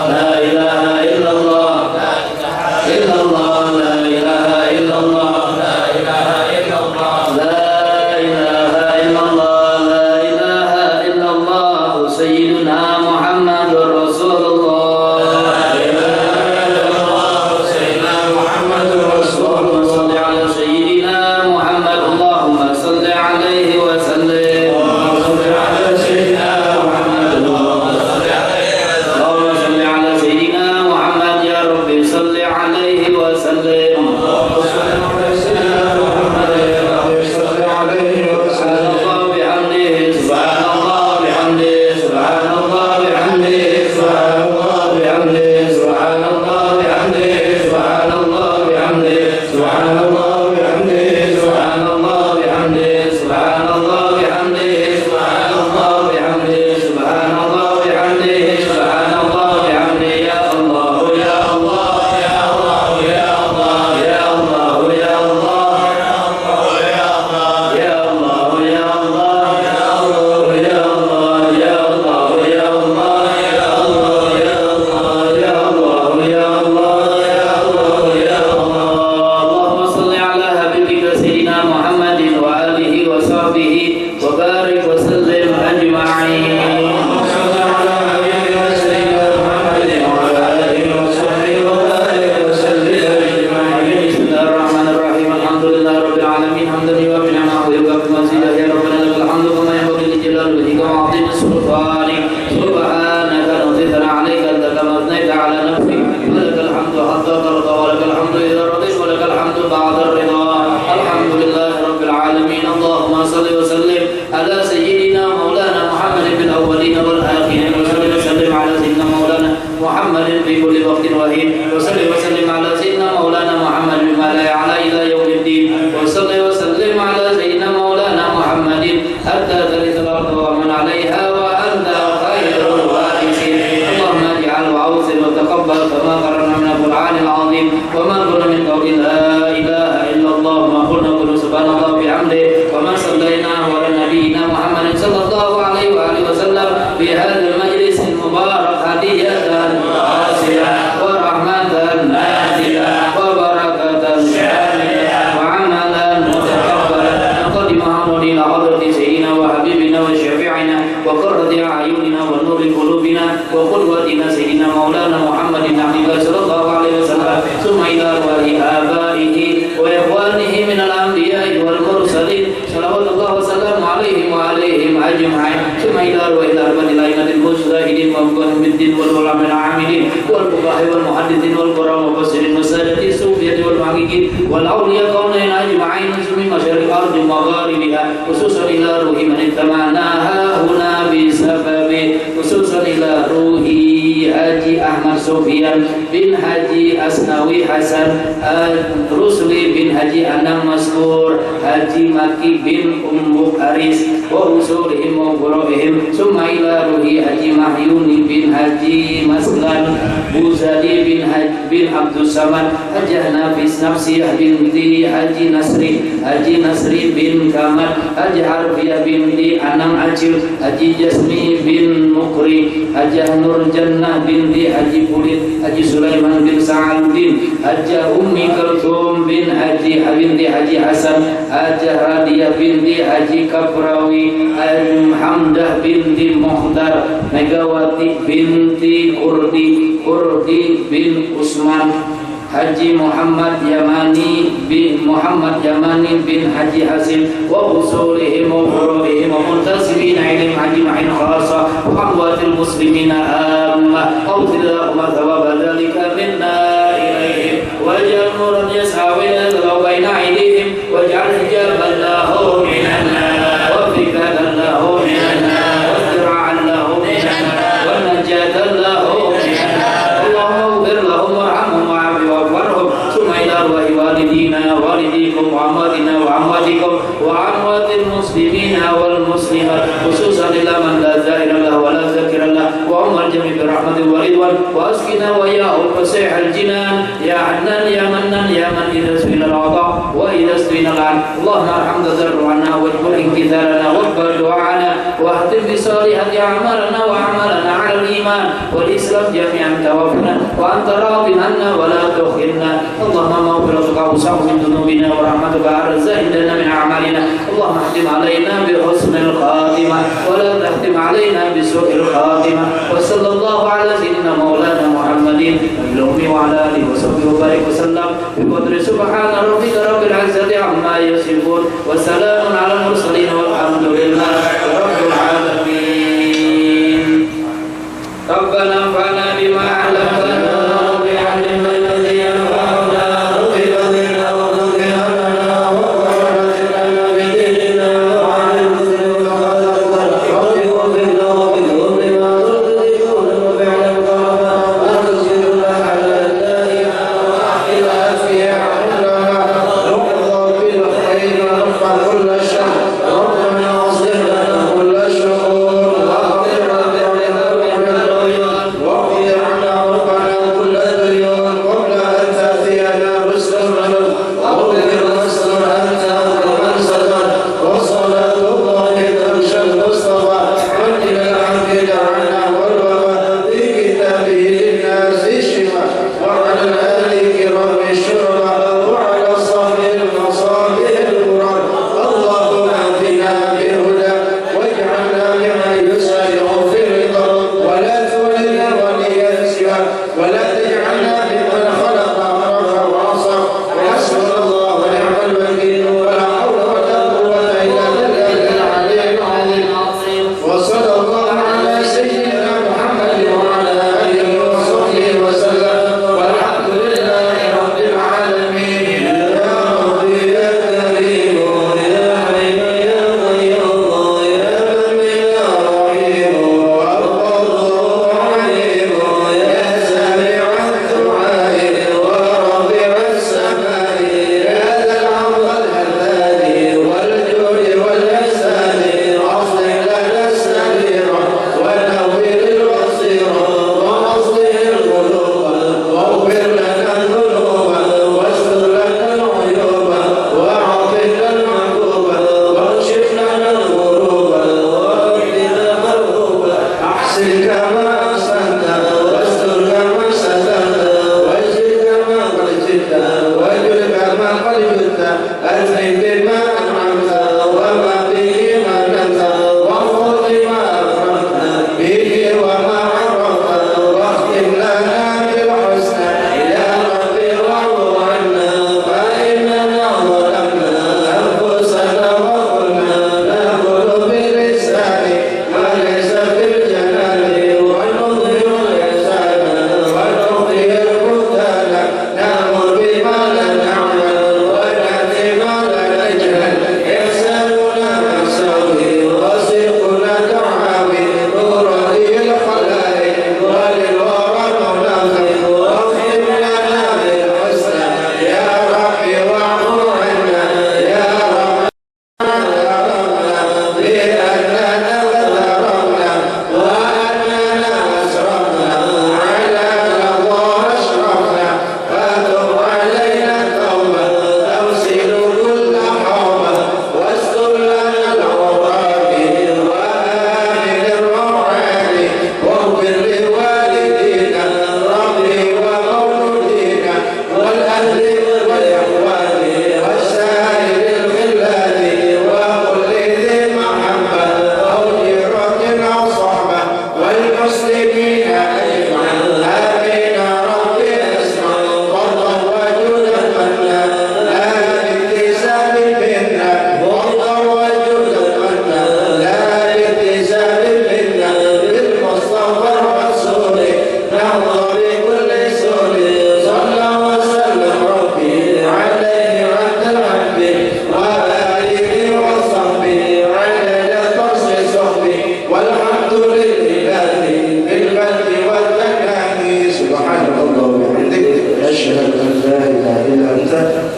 la ilaha illallah, la ilaha illallah. وإخوانهم بالدين والعلماء العاملين والفقهاء والمحدثين والقراء والمفسرين والسادة الصوفية والمحققين والأولياء كونين أجمعين من مشارق الأرض ومغاربها خصوصا إلى روح من اجتمعناها هنا بسبب خصوصا إلى روح Haji Ahmad Sofyan bin Haji Asnawi Hasan Rusli bin Haji Anam Maskur Haji Maki bin Ummu Haris wa usulihim wa furu'ihim summa ila ruhi Haji Mahyuni bin Haji Maslan Buzadi bin Abdus Samad Haji Nafis Nafsiyah binti Haji Nasri bin Kamal Haji Harbiyah binti Anam Acil Haji Jasmi bin Mukri Haji Nur Jannah binti Haji Pulid Haji Sulaiman bin Sa'aluddin Haji Ummi Kalthum bin Haji binti Haji Hasan Haji Radiyah binti Haji Kaprawi Hamdah binti Muhtar Megawati binti Kurdi bin Usman Haji Muhammad Yamani bin Haji Hasim wa usulihim wa furu'ihim wa muntasibin ilayhim ajma'in khassa wa amwatil muslimina amma awfir lahum thawaba dhalika minna ilayhim waj'al nuran yas'a bayna aydihim waj'al hijaban lahum minan nar wa fikadan lahum minan nar wa zira'an lahum minan nar wa najatan lahum minan nar Allahumma ighfir lahum warhamhum والدينا والديكم وأمواتنا وأمواتكم وأموات المسلمين والمسلمات خصوصا إلى من لا زائر له ولا ذاكر له وعم الجميع برحمة ورضوان وأسكنا وإياهم فسيح الجنان يا عدنان يا منان يا من إذا سئل العطاء وإذا سئل العن اللهم ارحم تضرعنا واجبر انكسارنا واقبل دعاءنا واختم بصالحة أعمالنا وأعمالنا على الإيمان والإسلام جميعا توفنا وأنت راض عنا ولا تخرنا اللهم مغفرتك أوسع من ذنوبنا ورحمتك أعز عندنا من أعمالنا اللهم اختم علينا بحسن الخاتمة ولا تختم علينا بسوء الخاتمة وصلى الله على سيدنا مولانا محمد الأمي وعلى آله وصحبه وبارك وسلم بقدر سبحان ربك رب العزة عما يصفون وسلام على المرسلين والحمد لله رب العالمين ربنا انفعنا بما علمتنا وبعلمنا الذي ينفعنا وبفضلنا وذكرنا وبركاتنا بديننا وعلمنا وبفضلنا وبفضلنا وتدركون وفعلا قربا وتسجدنا على الله وإلى أسفيا عنا ربنا بالخير ونرفع كل شر ربنا واصلح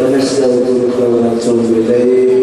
ونستغفرك ونتوب إليك